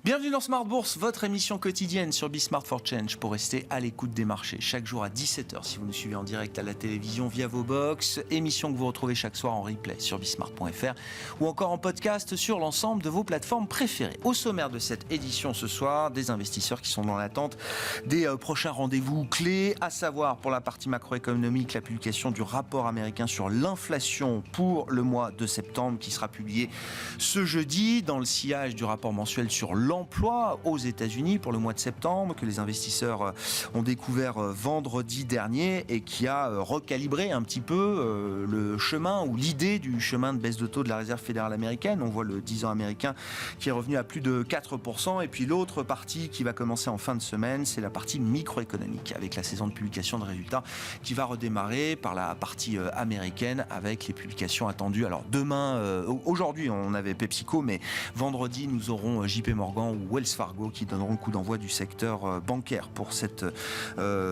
Bienvenue dans Smart Bourse, votre émission quotidienne sur Bismart for Change pour rester à l'écoute des marchés. Chaque jour à 17h si vous nous suivez en direct à la télévision via vos box. Émission que vous retrouvez chaque soir en replay sur bismart.fr ou encore en podcast sur l'ensemble de vos plateformes préférées. Au sommaire de cette édition ce soir, des investisseurs qui sont dans l'attente des prochains rendez-vous clés, à savoir pour la partie macroéconomique, la publication du rapport américain sur l'inflation pour le mois de septembre qui sera publié ce jeudi dans le sillage du rapport mensuel sur l'emploi aux États-Unis pour le mois de septembre que les investisseurs ont découvert vendredi dernier et qui a recalibré un petit peu le chemin ou l'idée du chemin de baisse de taux de la Réserve fédérale américaine. On voit le 10 ans américain qui est revenu à plus de 4%. Et puis l'autre partie qui va commencer en fin de semaine, c'est la partie microéconomique avec la saison de publication de résultats qui va redémarrer par la partie américaine avec les publications attendues. Alors demain, aujourd'hui on avait PepsiCo, mais vendredi nous aurons JP Morgan ou Wells Fargo qui donneront le coup d'envoi du secteur bancaire pour cette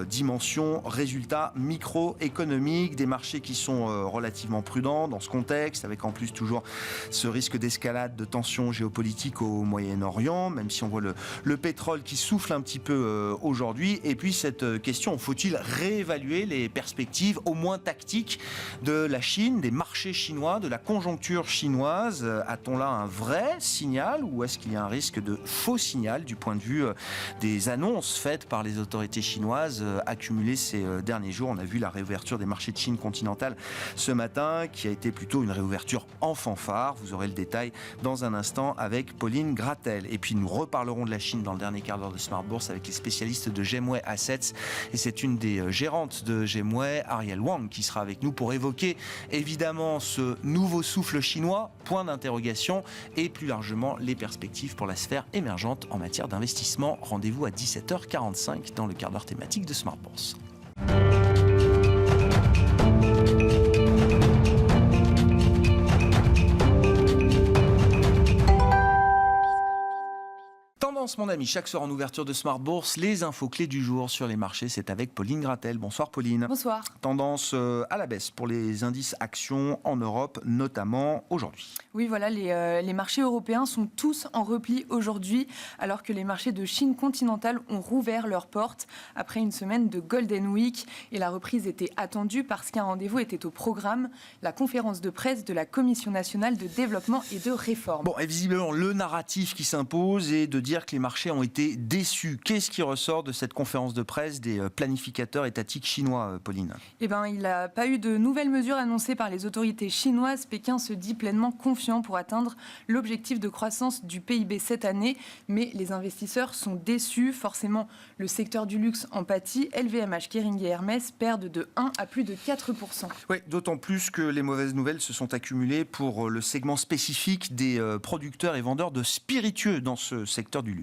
dimension résultats microéconomiques, des marchés qui sont relativement prudents dans ce contexte, avec en plus toujours ce risque d'escalade de tensions géopolitiques au Moyen-Orient, même si on voit le pétrole qui souffle un petit peu aujourd'hui. Et puis cette question, faut-il réévaluer les perspectives au moins tactiques de la Chine, des marchés chinois, de la conjoncture chinoise? A-t-on là un vrai signal ou est-ce qu'il y a un risque de faux signal du point de vue des annonces faites par les autorités chinoises accumulées ces derniers jours? On a vu la réouverture des marchés de Chine continentale ce matin qui a été plutôt une réouverture en fanfare. Vous aurez le détail dans un instant avec Pauline Gratel. Et puis nous reparlerons de la Chine dans le dernier quart d'heure de Smart Bourse avec les spécialistes de Gemway Assets et c'est une des gérantes de Gemway, Ariel Wang, qui sera avec nous pour évoquer évidemment ce nouveau souffle chinois, point d'interrogation, et plus largement les perspectives pour la sphère émergente en matière d'investissement. Rendez-vous à 17h45 dans le quart d'heure thématique de Smart Bourse. Tendance, mon ami, chaque soir en ouverture de Smart Bourse, les infos clés du jour sur les marchés, c'est avec Pauline Gratel. Bonsoir Pauline. Bonsoir. Tendance à la baisse pour les indices actions en Europe, notamment aujourd'hui. Oui, voilà, les marchés européens sont tous en repli aujourd'hui, alors que les marchés de Chine continentale ont rouvert leurs portes après une semaine de Golden Week. Et la reprise était attendue parce qu'un rendez-vous était au programme, la conférence de presse de la Commission nationale de développement et de réforme. Bon, et visiblement, le narratif qui s'impose est de dire que les marchés ont été déçus. Qu'est-ce qui ressort de cette conférence de presse des planificateurs étatiques chinois, Pauline ? Eh bien, il n'a pas eu de nouvelles mesures annoncées par les autorités chinoises. Pékin se dit pleinement confiant pour atteindre l'objectif de croissance du PIB cette année. Mais les investisseurs sont déçus. Forcément, le secteur du luxe en pâtit. LVMH, Kering et Hermès perdent de 1 à plus de 4%. Oui, d'autant plus que les mauvaises nouvelles se sont accumulées pour le segment spécifique des producteurs et vendeurs de spiritueux dans ce secteur du luxe.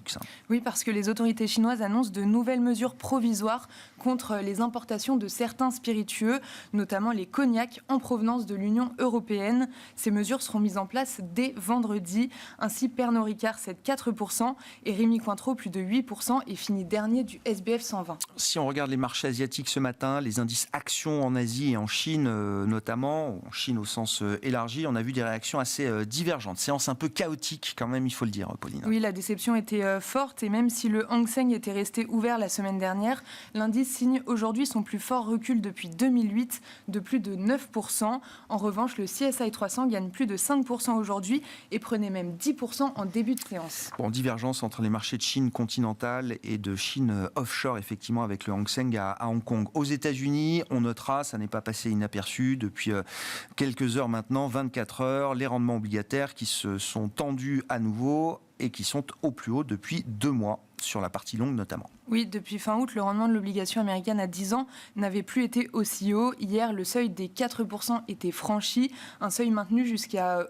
Oui, parce que les autorités chinoises annoncent de nouvelles mesures provisoires contre les importations de certains spiritueux, notamment les cognacs en provenance de l'Union européenne. Ces mesures seront mises en place dès vendredi. Ainsi, Pernod Ricard cède 4% et Rémy Cointreau plus de 8% et finit dernier du SBF 120. Si on regarde les marchés asiatiques ce matin, les indices actions en Asie et en Chine notamment, en Chine au sens élargi, on a vu des réactions assez divergentes. Séance un peu chaotique quand même, il faut le dire, Pauline. Oui, la déception était forte et même si le Hang Seng était resté ouvert la semaine dernière, l'indice signe aujourd'hui son plus fort recul depuis 2008 de plus de 9%. En revanche, le CSI 300 gagne plus de 5% aujourd'hui et prenait même 10% en début de séance. Bon, divergence entre les marchés de Chine continentale et de Chine offshore, effectivement, avec le Hang Seng à Hong Kong. Aux États-Unis, on notera, ça n'est pas passé inaperçu depuis quelques heures maintenant, 24 heures, les rendements obligataires qui se sont tendus à nouveau et qui sont au plus haut depuis 2 mois, sur la partie longue notamment. Oui, depuis fin août, le rendement de l'obligation américaine à 10 ans n'avait plus été aussi haut. Hier, le seuil des 4% était franchi, un seuil maintenu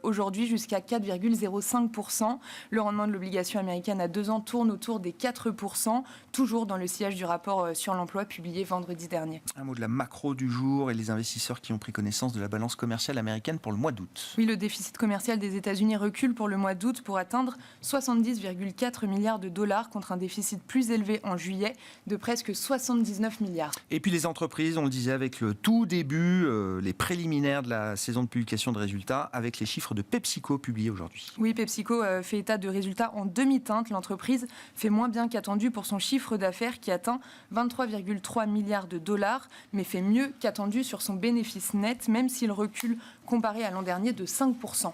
aujourd'hui jusqu'à 4,05%. Le rendement de l'obligation américaine à 2 ans tourne autour des 4%, toujours dans le sillage du rapport sur l'emploi publié vendredi dernier. Un mot de la macro du jour et les investisseurs qui ont pris connaissance de la balance commerciale américaine pour le mois d'août. Oui, le déficit commercial des États-Unis recule pour le mois d'août pour atteindre 70,4 milliards de dollars contre un déficit plus élevé en juillet juillet de presque 79 milliards. Et puis les entreprises, on le disait avec le tout début, les préliminaires de la saison de publication de résultats, avec les chiffres de PepsiCo publiés aujourd'hui. Oui, PepsiCo fait état de résultats en demi-teinte. L'entreprise fait moins bien qu'attendu pour son chiffre d'affaires qui atteint 23,3 milliards de dollars, mais fait mieux qu'attendu sur son bénéfice net, même s'il recule comparé à l'an dernier de 5%.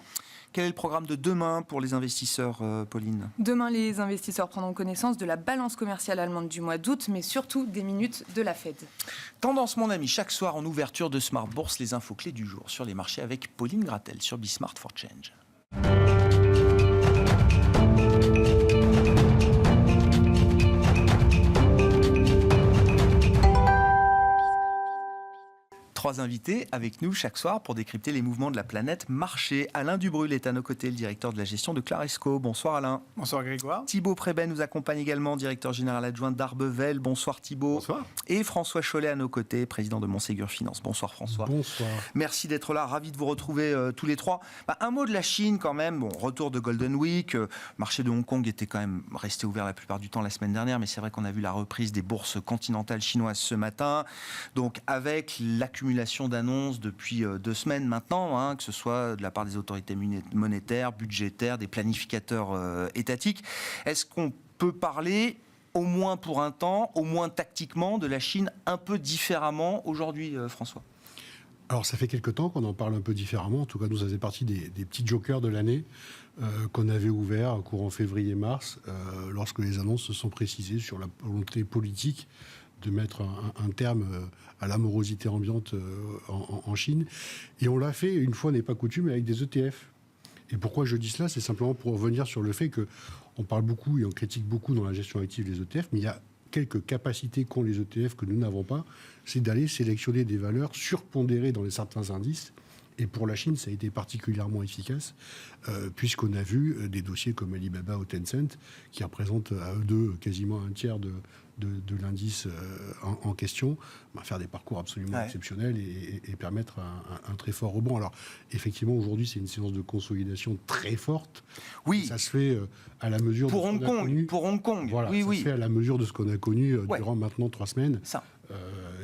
Quel est le programme de demain pour les investisseurs, Pauline ? Demain, les investisseurs prendront connaissance de la balance commerciale allemande du mois d'août, mais surtout des minutes de la Fed. Tendance, mon ami, chaque soir en ouverture de Smart Bourse, les infos clés du jour sur les marchés avec Pauline Gratel sur Bismart for Change. Trois invités avec nous chaque soir pour décrypter les mouvements de la planète marché. Alain Dubrul est à nos côtés, le directeur de la gestion de Claresco. Bonsoir Alain. Bonsoir Grégoire. Thibaut Prébet nous accompagne également, directeur général adjoint d'Arbevel. Bonsoir Thibaut. Bonsoir. Et François Chollet à nos côtés, président de Montségur Finance. Bonsoir François. Bonsoir. Merci d'être là, ravi de vous retrouver tous les trois. Un mot de la Chine quand même, bon, retour de Golden Week, le marché de Hong Kong était quand même resté ouvert la plupart du temps la semaine dernière, mais c'est vrai qu'on a vu la reprise des bourses continentales chinoises ce matin, donc avec l'accumulation d'annonces depuis 2 semaines maintenant, que ce soit de la part des autorités monétaires, budgétaires, des planificateurs étatiques. Est-ce qu'on peut parler, au moins pour un temps, au moins tactiquement, de la Chine un peu différemment aujourd'hui, François ? Alors, ça fait quelque temps qu'on en parle un peu différemment. En tout cas, nous, ça faisait partie des petits jokers de l'année qu'on avait ouverts courant février-mars, lorsque les annonces se sont précisées sur la volonté politique de mettre un terme à la morosité ambiante en Chine. Et on l'a fait, une fois n'est pas coutume, avec des ETF. Et pourquoi je dis cela ? C'est simplement pour revenir sur le fait qu'on parle beaucoup et on critique beaucoup dans la gestion active les ETF, mais il y a quelques capacités qu'ont les ETF que nous n'avons pas, c'est d'aller sélectionner des valeurs surpondérées dans certains indices. Et pour la Chine, ça a été particulièrement efficace, puisqu'on a vu des dossiers comme Alibaba ou Tencent, qui représentent à eux deux quasiment un tiers de l'indice en question, faire des parcours absolument exceptionnels et permettre un très fort rebond. Alors, effectivement, aujourd'hui, c'est une séance de consolidation très forte. Oui. Ça se fait à la mesure pour de ce Hong qu'on a Kong, connu. Pour Hong Kong, voilà, oui, ça oui. se fait à la mesure de ce qu'on a connu durant maintenant 3 semaines,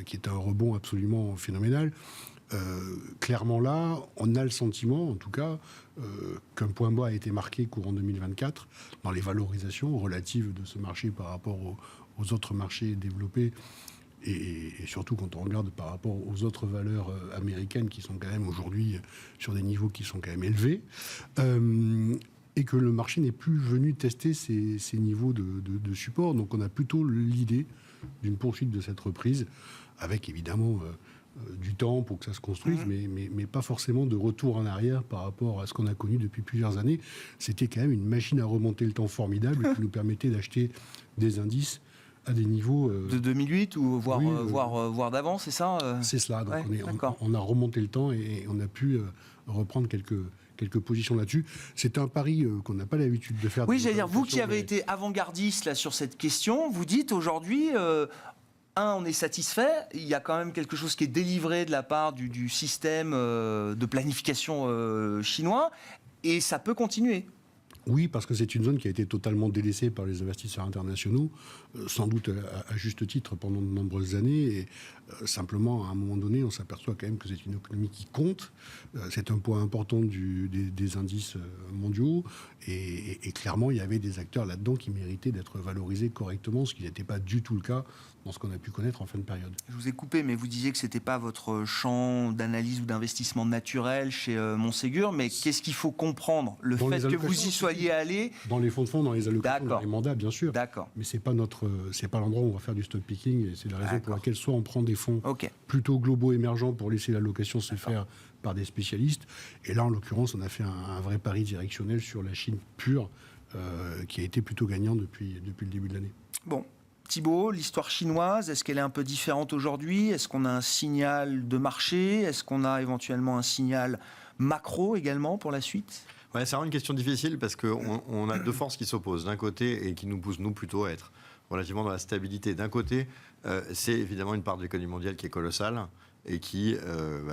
qui est un rebond absolument phénoménal. Clairement là, on a le sentiment, en tout cas, qu'un point bas a été marqué courant 2024 dans les valorisations relatives de ce marché par rapport aux autres marchés développés et surtout quand on regarde par rapport aux autres valeurs américaines qui sont quand même aujourd'hui sur des niveaux qui sont quand même élevés. Et que le marché n'est plus venu tester ces niveaux de support. Donc on a plutôt l'idée d'une poursuite de cette reprise avec évidemment du temps pour que ça se construise, mais pas forcément de retour en arrière par rapport à ce qu'on a connu depuis plusieurs années. C'était quand même une machine à remonter le temps formidable qui nous permettait d'acheter des indices à des niveaux... de 2008 ou voire d'avant, c'est ça C'est cela. Donc on a remonté le temps et on a pu reprendre quelques positions là-dessus. C'est un pari qu'on n'a pas l'habitude de faire. Oui, j'allais dire, vous qui avez été avant-gardiste là, sur cette question, vous dites aujourd'hui... on est satisfait, il y a quand même quelque chose qui est délivré de la part du système de planification chinois, et ça peut continuer. Oui, parce que c'est une zone qui a été totalement délaissée par les investisseurs internationaux, sans doute à juste titre pendant de nombreuses années. Et simplement, à un moment donné, on s'aperçoit quand même que c'est une économie qui compte. C'est un point important des indices mondiaux. Et clairement, il y avait des acteurs là-dedans qui méritaient d'être valorisés correctement, ce qui n'était pas du tout le cas dans ce qu'on a pu connaître en fin de période. Je vous ai coupé, mais vous disiez que ce n'était pas votre champ d'analyse ou d'investissement naturel chez Montségur, mais qu'est-ce qu'il faut comprendre ? Le fait que vous y soyez allé... Dans les fonds de fonds, dans les allocations, dans les mandats, bien sûr. D'accord. Mais ce n'est pas l'endroit où on va faire du stock picking, et c'est la raison pour laquelle soit on prend des fonds plutôt globaux émergents pour laisser l'allocation se faire par des spécialistes. Et là, en l'occurrence, on a fait un vrai pari directionnel sur la Chine pure, qui a été plutôt gagnant depuis le début de l'année. Bon. Thibaut, l'histoire chinoise, est-ce qu'elle est un peu différente aujourd'hui ? Est-ce qu'on a un signal de marché ? Est-ce qu'on a éventuellement un signal macro également pour la suite ? Ouais, c'est vraiment une question difficile parce qu'on a 2 forces qui s'opposent d'un côté et qui nous poussent nous plutôt à être relativement dans la stabilité. D'un côté, c'est évidemment une part de l'économie mondiale qui est colossale et qui,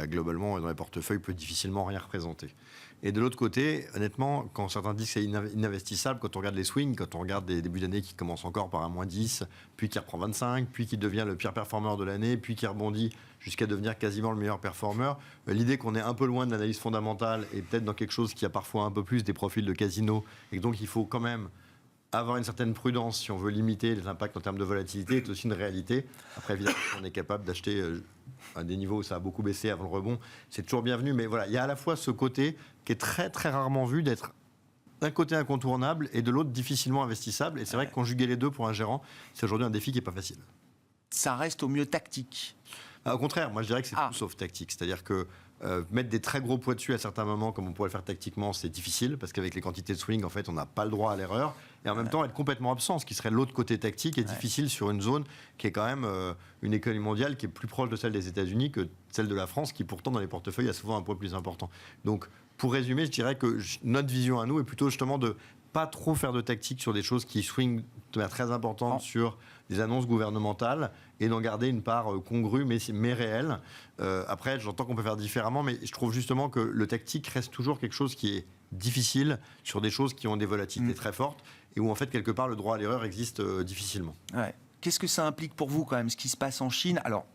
globalement, dans les portefeuilles, peut difficilement rien représenter. Et de l'autre côté, honnêtement, quand certains disent que c'est ininvestissable, quand on regarde les swings, quand on regarde des débuts d'année qui commencent encore par un moins 10, puis qui reprend 25, puis qui devient le pire performeur de l'année, puis qui rebondit jusqu'à devenir quasiment le meilleur performeur, l'idée qu'on est un peu loin de l'analyse fondamentale et peut-être dans quelque chose qui a parfois un peu plus des profils de casino, et que donc il faut quand même avoir une certaine prudence si on veut limiter les impacts en termes de volatilité est aussi une réalité. Après, évidemment, si on est capable d'acheter à des niveaux où ça a beaucoup baissé avant le rebond, c'est toujours bienvenu. Mais voilà, il y a à la fois ce côté qui est très, très rarement vu d'être d'un côté incontournable et de l'autre difficilement investissable. Et c'est vrai que conjuguer les deux pour un gérant, c'est aujourd'hui un défi qui n'est pas facile. Ça reste au mieux tactique. Au contraire, moi je dirais que c'est tout sauf tactique. C'est-à-dire que mettre des très gros poids dessus à certains moments, comme on pourrait le faire tactiquement, c'est difficile, parce qu'avec les quantités de swing, en fait, on n'a pas le droit à l'erreur. Et en même temps, être complètement absent, ce qui serait l'autre côté tactique, est difficile sur une zone qui est quand même une économie mondiale qui est plus proche de celle des États-Unis que celle de la France, qui pourtant, dans les portefeuilles, a souvent un poids plus important. Donc, pour résumer, je dirais que notre vision à nous est plutôt justement de pas trop faire de tactique sur des choses qui swingent de manière très importante sur des annonces gouvernementales et d'en garder une part congrue mais réelle. Après, j'entends qu'on peut faire différemment, mais je trouve justement que le tactique reste toujours quelque chose qui est difficile sur des choses qui ont des volatilités très fortes et où en fait quelque part le droit à l'erreur existe difficilement. Ouais. Qu'est-ce que ça implique pour vous quand même, ce qui se passe en Chine ? Alors,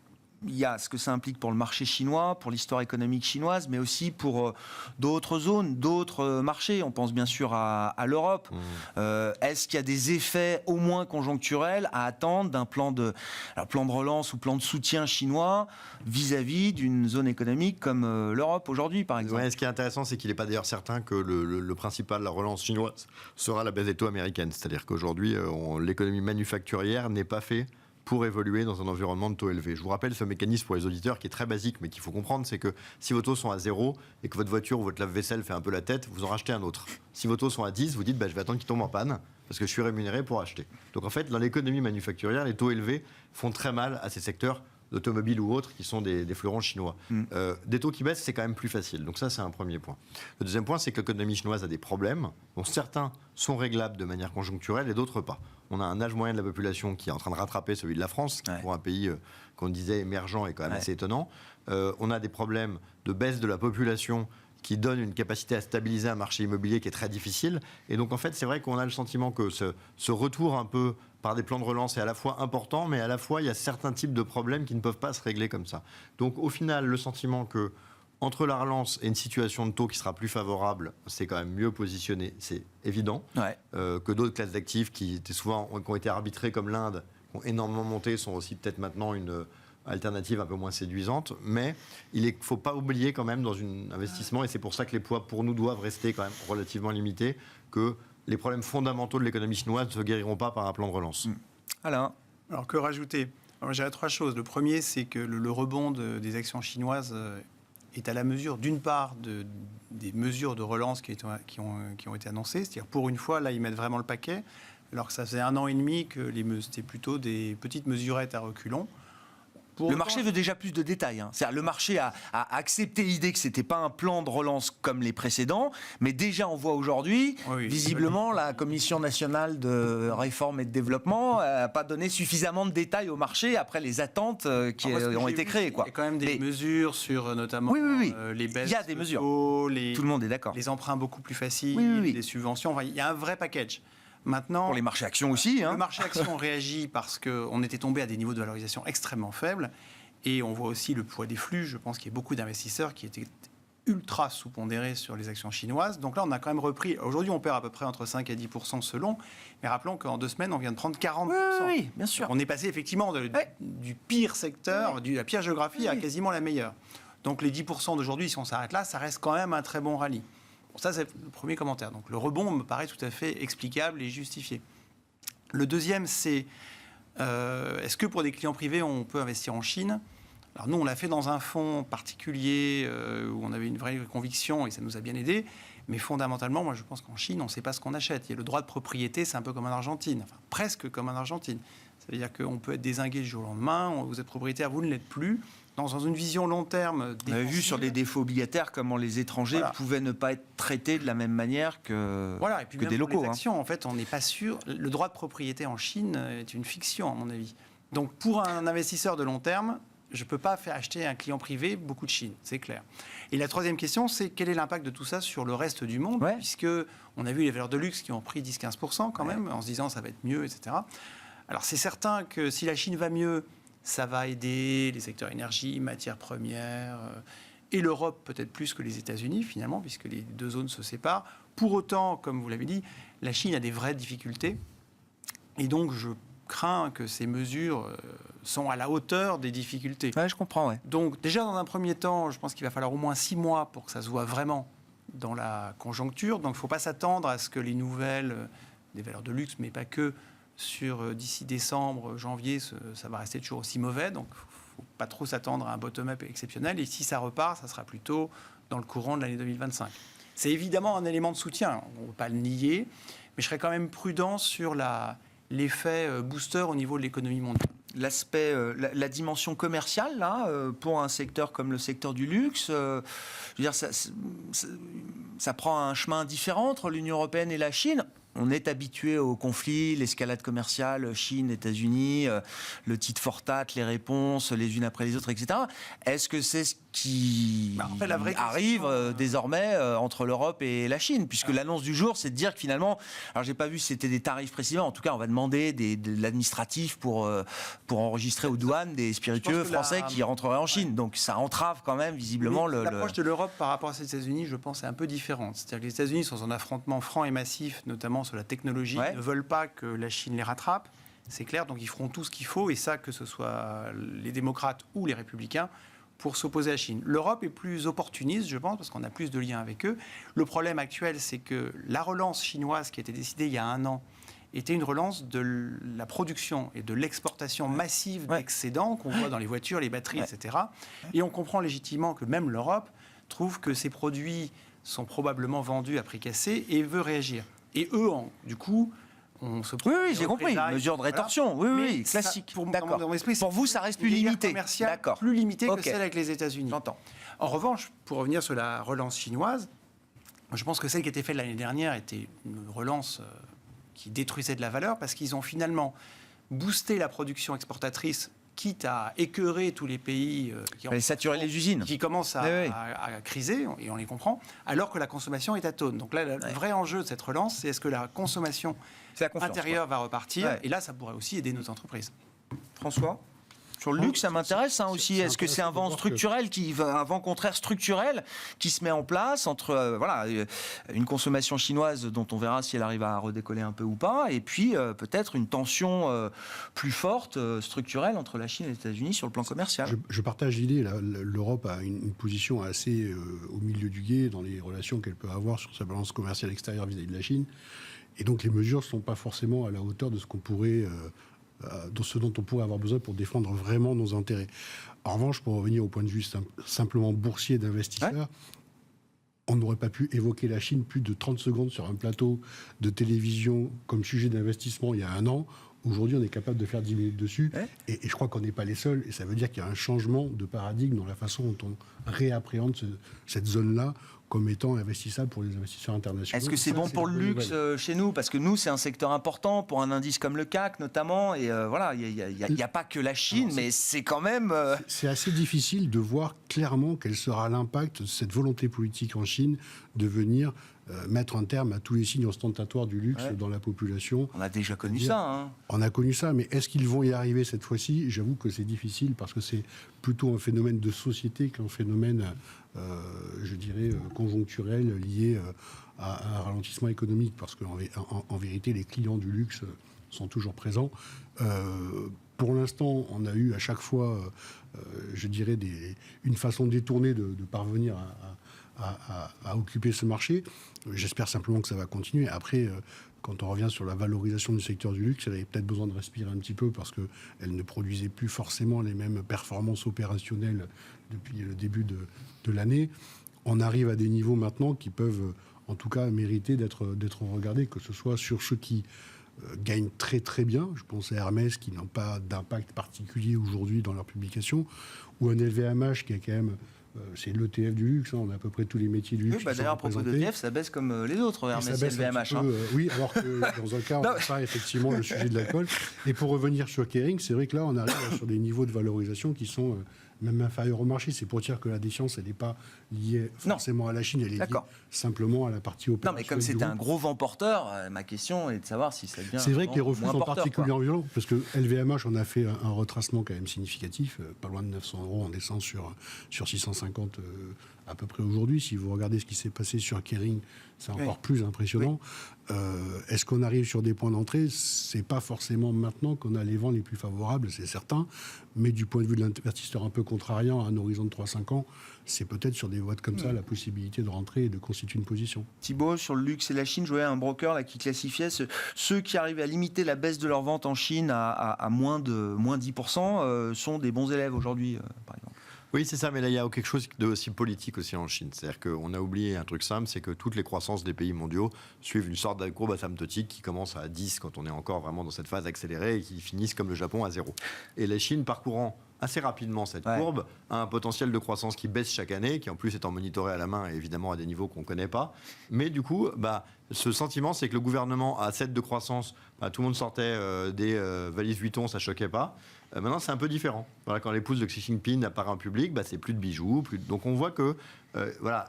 il y a ce que ça implique pour le marché chinois, pour l'histoire économique chinoise, mais aussi pour d'autres zones, d'autres marchés. On pense bien sûr à l'Europe. Est-ce qu'il y a des effets au moins conjoncturels à attendre d'un plan de relance ou plan de soutien chinois vis-à-vis d'une zone économique comme l'Europe aujourd'hui, par exemple ? Ce qui est intéressant, c'est qu'il n'est pas d'ailleurs certain que le principal de la relance chinoise sera la baisse des taux américaines. C'est-à-dire qu'aujourd'hui, l'économie manufacturière n'est pas faite pour évoluer dans un environnement de taux élevé. Je vous rappelle ce mécanisme pour les auditeurs qui est très basique, mais qu'il faut comprendre, c'est que si vos taux sont à 0 et que votre voiture ou votre lave-vaisselle fait un peu la tête, vous en rachetez un autre. Si vos taux sont à 10, vous dites je vais attendre qu'il tombe en panne parce que je suis rémunéré pour acheter. Donc en fait, dans l'économie manufacturière, les taux élevés font très mal à ces secteurs d'automobiles ou autres qui sont des fleurons chinois. Des taux qui baissent, c'est quand même plus facile. Donc ça, c'est un premier point. Le deuxième point, c'est que l'économie chinoise a des problèmes dont certains sont réglables de manière conjoncturelle et d'autres pas. On a un âge moyen de la population qui est en train de rattraper celui de la France, qui pour un pays qu'on disait émergent est quand même assez étonnant. On a des problèmes de baisse de la population qui donne une capacité à stabiliser un marché immobilier qui est très difficile. Et donc en fait, c'est vrai qu'on a le sentiment que ce retour un peu par des plans de relance est à la fois important, mais à la fois il y a certains types de problèmes qui ne peuvent pas se régler comme ça. Donc au final, le sentiment que entre la relance et une situation de taux qui sera plus favorable, c'est quand même mieux positionné, c'est évident, que d'autres classes d'actifs qui ont été arbitrées comme l'Inde, qui ont énormément monté, sont aussi peut-être maintenant une alternative un peu moins séduisante. Mais il ne faut pas oublier quand même dans un investissement, et c'est pour ça que les poids pour nous doivent rester quand même relativement limités, que les problèmes fondamentaux de l'économie chinoise ne se guériront pas par un plan de relance. Alain ? Alors que rajouter ? Alors, j'ai 3 choses. Le premier, c'est que le rebond des actions chinoises est à la mesure, d'une part, des mesures de relance qui ont été annoncées. C'est-à-dire, pour une fois, là, ils mettent vraiment le paquet, alors que ça faisait 1 an et demi que c'était plutôt des petites mesurettes à reculons. Le marché veut déjà plus de détails. C'est-à-dire, le marché a accepté l'idée que ce n'était pas un plan de relance comme les précédents, mais déjà on voit aujourd'hui, visiblement, la Commission nationale de réforme et de développement n'a pas donné suffisamment de détails au marché après les attentes qui ont été créées. Il y a quand même des mesures sur notamment les baisses il y a des mesures. Taux, tout le monde est d'accord. Les emprunts beaucoup plus faciles, les subventions. Enfin, il y a un vrai package. Maintenant, pour les marchés actions aussi. Le marché actions réagit parce qu'on était tombé à des niveaux de valorisation extrêmement faibles. Et on voit aussi le poids des flux. Je pense qu'il y a beaucoup d'investisseurs qui étaient ultra sous-pondérés sur les actions chinoises. Donc là, on a quand même repris. Aujourd'hui, on perd à peu près entre 5 et 10% selon. Mais rappelons qu'en 2 semaines, on vient de prendre 40%. Oui, bien sûr. On est passé effectivement du pire secteur, de la pire géographie à quasiment la meilleure. Donc les 10% d'aujourd'hui, si on s'arrête là, ça reste quand même un très bon rallye. Bon, ça, c'est le premier commentaire. Donc le rebond me paraît tout à fait explicable et justifié. Le deuxième, c'est est-ce que pour des clients privés, on peut investir en Chine ? Alors nous, on l'a fait dans un fonds particulier où on avait une vraie conviction et ça nous a bien aidé. Mais fondamentalement, moi, je pense qu'en Chine, on ne sait pas ce qu'on achète. Il y a le droit de propriété, c'est un peu comme en Argentine, enfin presque comme en Argentine. Ça veut dire qu'on peut être dézingué du jour au lendemain, vous êtes propriétaire, vous ne l'êtes plus. Dans une vision long terme... On avait vu sur des défauts obligataires comment les étrangers pouvaient ne pas être traités de la même manière que, et puis que des locaux. Les actions, en fait, on n'est pas sûr. Le droit de propriété en Chine est une fiction, à mon avis. Donc, pour un investisseur de long terme, je ne peux pas faire acheter à un client privé beaucoup de Chine, c'est clair. Et la troisième question, c'est quel est l'impact de tout ça sur le reste du monde, puisque on a vu les valeurs de luxe qui ont pris 10-15% quand même, en se disant ça va être mieux, etc. Alors c'est certain que si la Chine va mieux, ça va aider les secteurs énergie, matières premières, et l'Europe peut-être plus que les États-Unis finalement, puisque les deux zones se séparent. Pour autant, comme vous l'avez dit, la Chine a des vraies difficultés, et donc je crains que ces mesures sont à la hauteur des difficultés. Ouais, je comprends, ouais. Donc déjà, dans un premier temps, je pense qu'il va falloir au moins 6 mois pour que ça se voit vraiment dans la conjoncture. Donc il ne faut pas s'attendre à ce que les nouvelles, des valeurs de luxe, mais pas que, d'ici décembre, janvier, ça va rester toujours aussi mauvais. Donc il ne faut pas trop s'attendre à un bottom-up exceptionnel. Et si ça repart, ça sera plutôt dans le courant de l'année 2025. C'est évidemment un élément de soutien, on ne peut pas le nier, mais je serais quand même prudent sur l'effet booster au niveau de l'économie mondiale. L'aspect, la dimension commerciale, là, pour un secteur comme le secteur du luxe, je veux dire, ça prend un chemin différent entre l'Union européenne et la Chine. On est habitué au conflit, l'escalade commerciale, Chine, États-Unis, le tit for tat, les réponses les unes après les autres, etc. Est-ce que c'est ce qui arrive désormais entre l'Europe et la Chine, puisque l'annonce du jour, c'est de dire que finalement, alors j'ai pas vu si c'était des tarifs précisément, en tout cas on va demander de l'administratif pour enregistrer aux douanes des spiritueux français qui rentreraient en Chine. Donc ça entrave quand même visiblement l'approche de l'Europe par rapport aux États-Unis, je pense, est un peu différente. C'est-à-dire que les États-Unis sont en affrontement franc et massif, notamment sur la technologie, ne veulent pas que la Chine les rattrape. C'est clair, donc ils feront tout ce qu'il faut, et ça, que ce soit les démocrates ou les républicains, pour s'opposer à la Chine. L'Europe est plus opportuniste, je pense, parce qu'on a plus de liens avec eux. Le problème actuel, c'est que la relance chinoise qui a été décidée il y a 1 an était une relance de la production et de l'exportation massive d'excédents qu'on voit dans les voitures, les batteries, etc. Et on comprend légitimement que même l'Europe trouve que ces produits sont probablement vendus à prix cassé et veut réagir. Et eux, du coup, on se... Oui, j'ai compris. Mesure de rétorsion, oui, classique. D'accord. Pour vous, ça reste plus limité. D'accord. Plus limité que celle avec les États-Unis. J'entends. En revanche, pour revenir sur la relance chinoise, je pense que celle qui a été faite l'année dernière était une relance qui détruisait de la valeur, parce qu'ils ont finalement boosté la production exportatrice, quitte à écœurer tous les pays saturer les usines, qui commencent à criser, et on les comprend, alors que la consommation est atone. Donc là, le vrai enjeu de cette relance, c'est est-ce que la consommation intérieure va repartir, et là, ça pourrait aussi aider nos entreprises. François ? Sur le luxe, ça m'intéresse aussi. Est-ce que c'est un vent structurel, un vent contraire structurel qui se met en place entre une consommation chinoise dont on verra si elle arrive à redécoller un peu ou pas, et puis peut-être une tension plus forte structurelle entre la Chine et les États-Unis sur le plan commercial. Je partage l'idée. L'Europe a une position assez au milieu du gué dans les relations qu'elle peut avoir sur sa balance commerciale extérieure vis-à-vis de la Chine. Et donc les mesures ne sont pas forcément à la hauteur de ce qu'on pourrait... de ce dont on pourrait avoir besoin pour défendre vraiment nos intérêts. En revanche, pour revenir au point de vue simplement boursier d'investisseurs, on n'aurait pas pu évoquer la Chine plus de 30 secondes sur un plateau de télévision comme sujet d'investissement il y a 1 an. Aujourd'hui, on est capable de faire 10 minutes dessus. Et je crois qu'on n'est pas les seuls. Et ça veut dire qu'il y a un changement de paradigme dans la façon dont on réappréhende cette zone-là comme étant investissable pour les investisseurs internationaux. Est-ce que c'est bon pour le luxe chez nous ? Parce que nous, c'est un secteur important pour un indice comme le CAC, notamment. Et il n'y a pas que la Chine, mais c'est quand même... C'est assez difficile de voir clairement quel sera l'impact de cette volonté politique en Chine de venir mettre un terme à tous les signes ostentatoires du luxe dans la population. On a déjà connu ça. On a connu ça, mais est-ce qu'ils vont y arriver cette fois-ci ? J'avoue que c'est difficile parce que c'est plutôt un phénomène de société qu'un phénomène, je dirais, conjoncturel lié à un ralentissement économique, parce qu'en vérité, les clients du luxe sont toujours présents. Pour l'instant, on a eu à chaque fois, je dirais, une façon détournée de parvenir à occuper ce marché. J'espère simplement que ça va continuer. Après, quand on revient sur la valorisation du secteur du luxe, elle avait peut-être besoin de respirer un petit peu parce qu'elle ne produisait plus forcément les mêmes performances opérationnelles depuis le début de l'année. On arrive à des niveaux maintenant qui peuvent, en tout cas, mériter d'être regardés, que ce soit sur ceux qui gagnent très très bien, je pense à Hermès qui n'ont pas d'impact particulier aujourd'hui dans leur publication, ou un LVMH qui a quand même c'est l'ETF du luxe, hein, on a à peu près tous les métiers du luxe. Oui, d'ailleurs, à propos d'ETF, ça baisse comme les autres, Et Hermès ça et baisse un LVMH. petit peu, oui, alors que dans un cas, on n'a pas effectivement le sujet de l'alcool. Et pour revenir sur Kering, c'est vrai que là, on arrive sur des niveaux de valorisation qui sont même inférieurs au marché. C'est pour dire que la défiance, elle n'est pas liée forcément à la Chine, elle est liée simplement à la partie opérationnelle. Non, mais comme c'était un gros vent porteur, ma question est de savoir si ça devient. C'est vrai que les refus sont porteur, particulièrement violents, parce que LVMH en a fait un retracement quand même significatif, pas loin de 900 €, en descend sur 650 à peu près aujourd'hui. Si vous regardez ce qui s'est passé sur Kering, c'est encore plus impressionnant. Est-ce qu'on arrive sur des points d'entrée? C'est pas forcément maintenant qu'on a les vents les plus favorables, c'est certain, mais du point de vue de l'investisseur un peu contrariant à un horizon de 3-5 ans, c'est peut-être sur des voies comme ça la possibilité de rentrer et de constituer une position. Thibaut, sur le luxe et la Chine, je voyais un broker là, qui classifiait ceux qui arrivaient à limiter la baisse de leur vente en Chine à moins 10% sont des bons élèves aujourd'hui, par exemple. Oui, c'est ça, mais là, il y a quelque chose de aussi politique aussi en Chine. C'est-à-dire qu'on a oublié un truc simple, c'est que toutes les croissances des pays mondiaux suivent une sorte de courbe asymptotique qui commence à 10 quand on est encore vraiment dans cette phase accélérée et qui finissent comme le Japon à 0. Et la Chine, parcourant assez rapidement cette courbe, a un potentiel de croissance qui baisse chaque année, qui en plus étant monitoré à la main et évidemment à des niveaux qu'on ne connaît pas. Mais du coup, ce sentiment, c'est que le gouvernement a 7 de croissance, tout le monde sortait des valises Vuitton, ça ne choquait pas. Maintenant, c'est un peu différent. Voilà, quand l'épouse de Xi Jinping apparaît en public, c'est plus de bijoux. Donc on voit que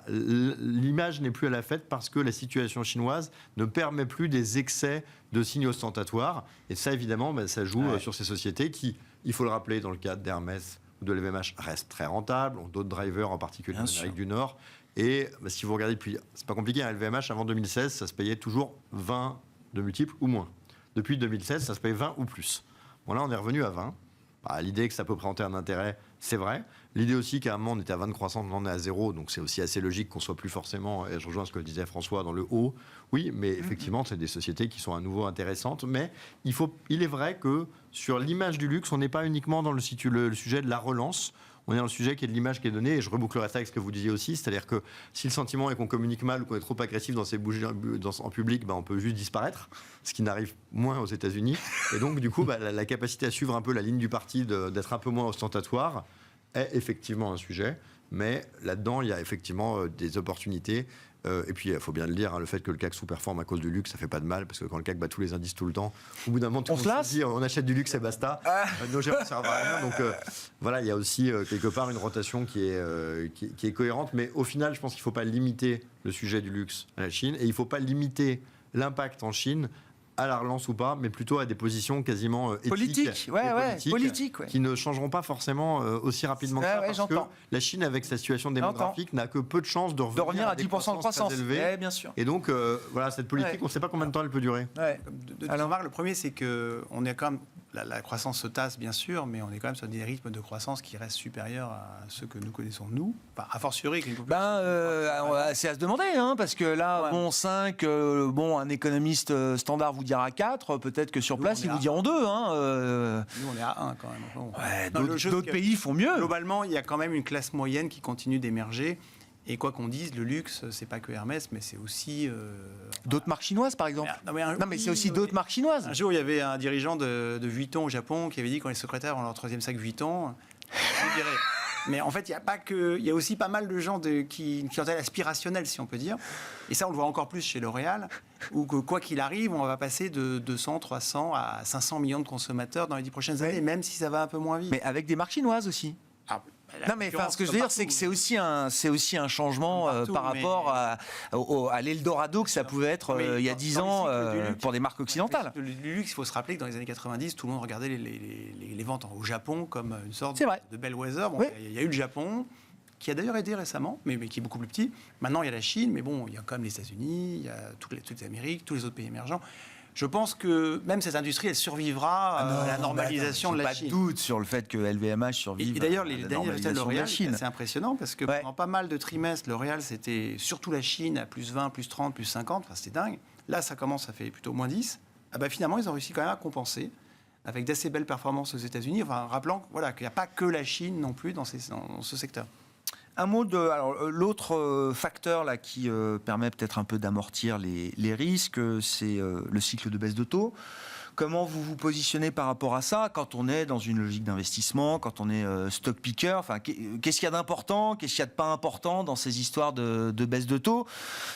l'image n'est plus à la fête parce que la situation chinoise ne permet plus des excès de signes ostentatoires. Et ça, évidemment, ça joue sur ces sociétés qui, il faut le rappeler, dans le cadre d'Hermès ou de LVMH, restent très rentables, ont d'autres drivers, en particulier en Amérique du Nord. Et si vous regardez depuis, c'est pas compliqué, LVMH, avant 2016, ça se payait toujours 20 de multiples ou moins. Depuis 2016, ça se paye 20 ou plus. Bon, là, on est revenu à 20. L'idée que ça peut présenter un intérêt, c'est vrai. L'idée aussi qu'à un moment, on était à 20 de croissance, on en est à 0. Donc, c'est aussi assez logique qu'on soit plus forcément, et je rejoins ce que disait François, dans le haut. Oui, mais effectivement, c'est des sociétés qui sont à nouveau intéressantes. Mais il est vrai que sur l'image du luxe, on n'est pas uniquement dans le sujet de la relance. On est dans le sujet qui est de l'image qui est donnée, et je rebouclerai ça avec ce que vous disiez aussi, c'est-à-dire que si le sentiment est qu'on communique mal ou qu'on est trop agressif dans ses bougies en public, on peut juste disparaître, ce qui n'arrive moins aux États-Unis. Et donc, du coup, la capacité à suivre un peu la ligne du parti, d'être un peu moins ostentatoire, est effectivement un sujet. Mais là-dedans, il y a effectivement des opportunités. Et puis, il faut bien le dire, le fait que le CAC sous-performe à cause du luxe, ça fait pas de mal, parce que quand le CAC bat tous les indices tout le temps, au bout d'un moment, tout le monde se dit, on achète du luxe et basta. Nos gérants ne servent à rien. Donc, il y a aussi quelque part une rotation qui est cohérente. Mais au final, je pense qu'il ne faut pas limiter le sujet du luxe à la Chine, et il ne faut pas limiter l'impact en Chine à la relance ou pas, mais plutôt à des positions quasiment éthiques politiques, qui ne changeront pas forcément aussi rapidement que ça, parce que la Chine, avec sa situation démographique, n'a que peu de chances de revenir à 10% de croissance élevée. Bien sûr. Et donc, cette politique, on ne sait pas combien de temps elle peut durer. Alors, Marc, le premier, c'est qu'on est quand même... La croissance se tasse, bien sûr, mais on est quand même sur des rythmes de croissance qui restent supérieurs à ceux que nous connaissons, nous. A fortiori, qu'une population... c'est à se demander, parce que là, 5, un économiste standard vous dira 4, peut-être que sur place, ils vous diront 2. Nous, on est à 1 quand même. D'autres pays font mieux. Globalement, il y a quand même une classe moyenne qui continue d'émerger. Et quoi qu'on dise, le luxe, c'est pas que Hermès, mais c'est aussi... d'autres marques chinoises, par exemple. Mais c'est aussi d'autres marques chinoises. Un jour, il y avait un dirigeant de Vuitton au Japon qui avait dit, quand les secrétaires ont leur 3e sac Vuitton, je dirais... Mais en fait, il y a aussi pas mal de gens qui ont l'aspirationnel, si on peut dire. Et ça, on le voit encore plus chez L'Oréal, où que, quoi qu'il arrive, on va passer de 200, 300 à 500 millions de consommateurs dans les 10 prochaines années, même si ça va un peu moins vite. Mais avec des marques chinoises aussi. Ce que je veux dire, c'est que c'est aussi un changement par rapport à l'Eldorado que ça pouvait être il y a 10 ans pour des marques occidentales. Le luxe, il faut se rappeler que dans les années 90, tout le monde regardait les ventes au Japon comme une sorte de bellwether. Il y a eu le Japon, qui a d'ailleurs aidé récemment, mais qui est beaucoup plus petit. Maintenant, il y a la Chine, mais il y a quand même les États-Unis, il y a toutes les Amériques, tous les autres pays émergents. Je pense que même cette industrie, elle survivra à la normalisation de la Chine. Pas de doute sur le fait que LVMH survive. Et d'ailleurs, les derniers résultats de L'Oréal, c'est impressionnant parce que pendant pas mal de trimestres, L'Oréal, c'était surtout la Chine à plus 20, plus 30, plus 50. C'était dingue. Là, ça fait plutôt moins 10. Finalement, ils ont réussi quand même à compenser avec d'assez belles performances aux États-Unis. Rappelant qu'il n'y a pas que la Chine non plus dans ce secteur. Un mot de l'autre facteur là qui permet peut-être un peu d'amortir les risques, c'est le cycle de baisse de taux Comment vous vous positionnez par rapport à ça quand on est dans une logique d'investissement, quand on est stock picker? Enfin, qu'est-ce qu'il y a d'important, qu'est-ce qu'il y a de pas important dans ces histoires de baisse de taux,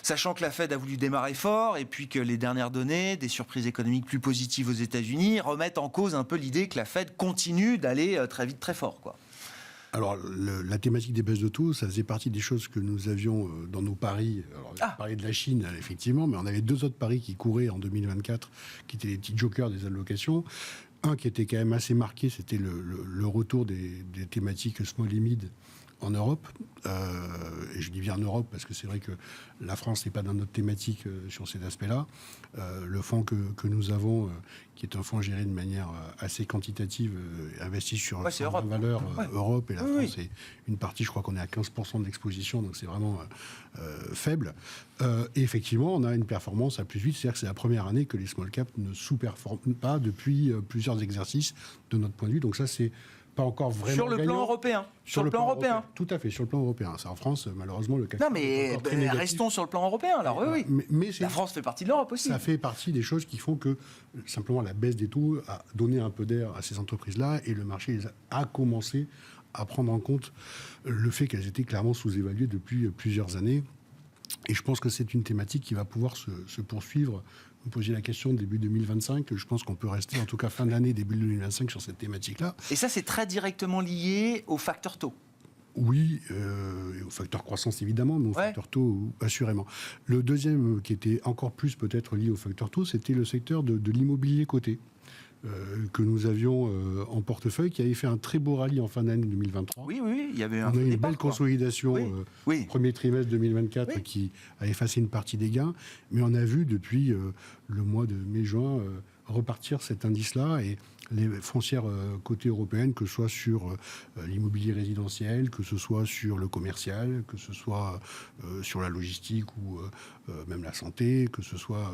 sachant que la Fed a voulu démarrer fort et puis que les dernières données, des surprises économiques plus positives aux États-Unis, remettent en cause un peu l'idée que la Fed continue d'aller très vite, très fort, quoi. Alors, la thématique des baisses de taux, ça faisait partie des choses que nous avions dans nos paris. Alors, on parlait de la Chine, effectivement, mais on avait 2 autres paris qui couraient en 2024, qui étaient les petits jokers des allocations. Un qui était quand même assez marqué, c'était le retour des thématiques small et mid en Europe. Et je dis bien en Europe parce que c'est vrai que la France n'est pas dans notre thématique sur cet aspect-là. Le fonds que nous avons, qui est un fonds géré de manière assez quantitative, investi sur la valeur Europe, et la France, c'est une partie, je crois qu'on est à 15% de l'exposition, donc c'est vraiment faible. Et effectivement, on a une performance à plus 8, c'est-à-dire que c'est la première année que les small caps ne sous-performent pas depuis plusieurs exercices de notre point de vue. Donc ça, c'est pas encore vraiment sur le gagnant. plan européen. Sur le plan européen. Tout à fait, sur le plan européen. C'est en France, malheureusement, le CAC. Non, mais restons sur le plan européen, alors oui. Mais la France fait partie de l'Europe aussi. Ça fait partie des choses qui font que, simplement, la baisse des taux a donné un peu d'air à ces entreprises-là et le marché a commencé à prendre en compte le fait qu'elles étaient clairement sous-évaluées depuis plusieurs années. Et je pense que c'est une thématique qui va pouvoir se poursuivre. Vous posiez la question début 2025. Je pense qu'on peut rester, en tout cas fin d'année, début 2025, sur cette thématique-là. Et ça, c'est très directement lié au facteur taux. Oui, au facteur croissance évidemment, mais au facteur taux assurément. Le deuxième, qui était encore plus peut-être lié au facteur taux, c'était le secteur de l'immobilier coté, que nous avions en portefeuille, qui avait fait un très beau rallye en fin d'année 2023. Oui, il y avait on a eu une belle consolidation premier trimestre 2024 qui a effacé une partie des gains, mais on a vu depuis le mois de mai-juin repartir cet indice-là, et les foncières côté européennes, que ce soit sur l'immobilier résidentiel, que ce soit sur le commercial, que ce soit sur la logistique ou même la santé, que ce soit,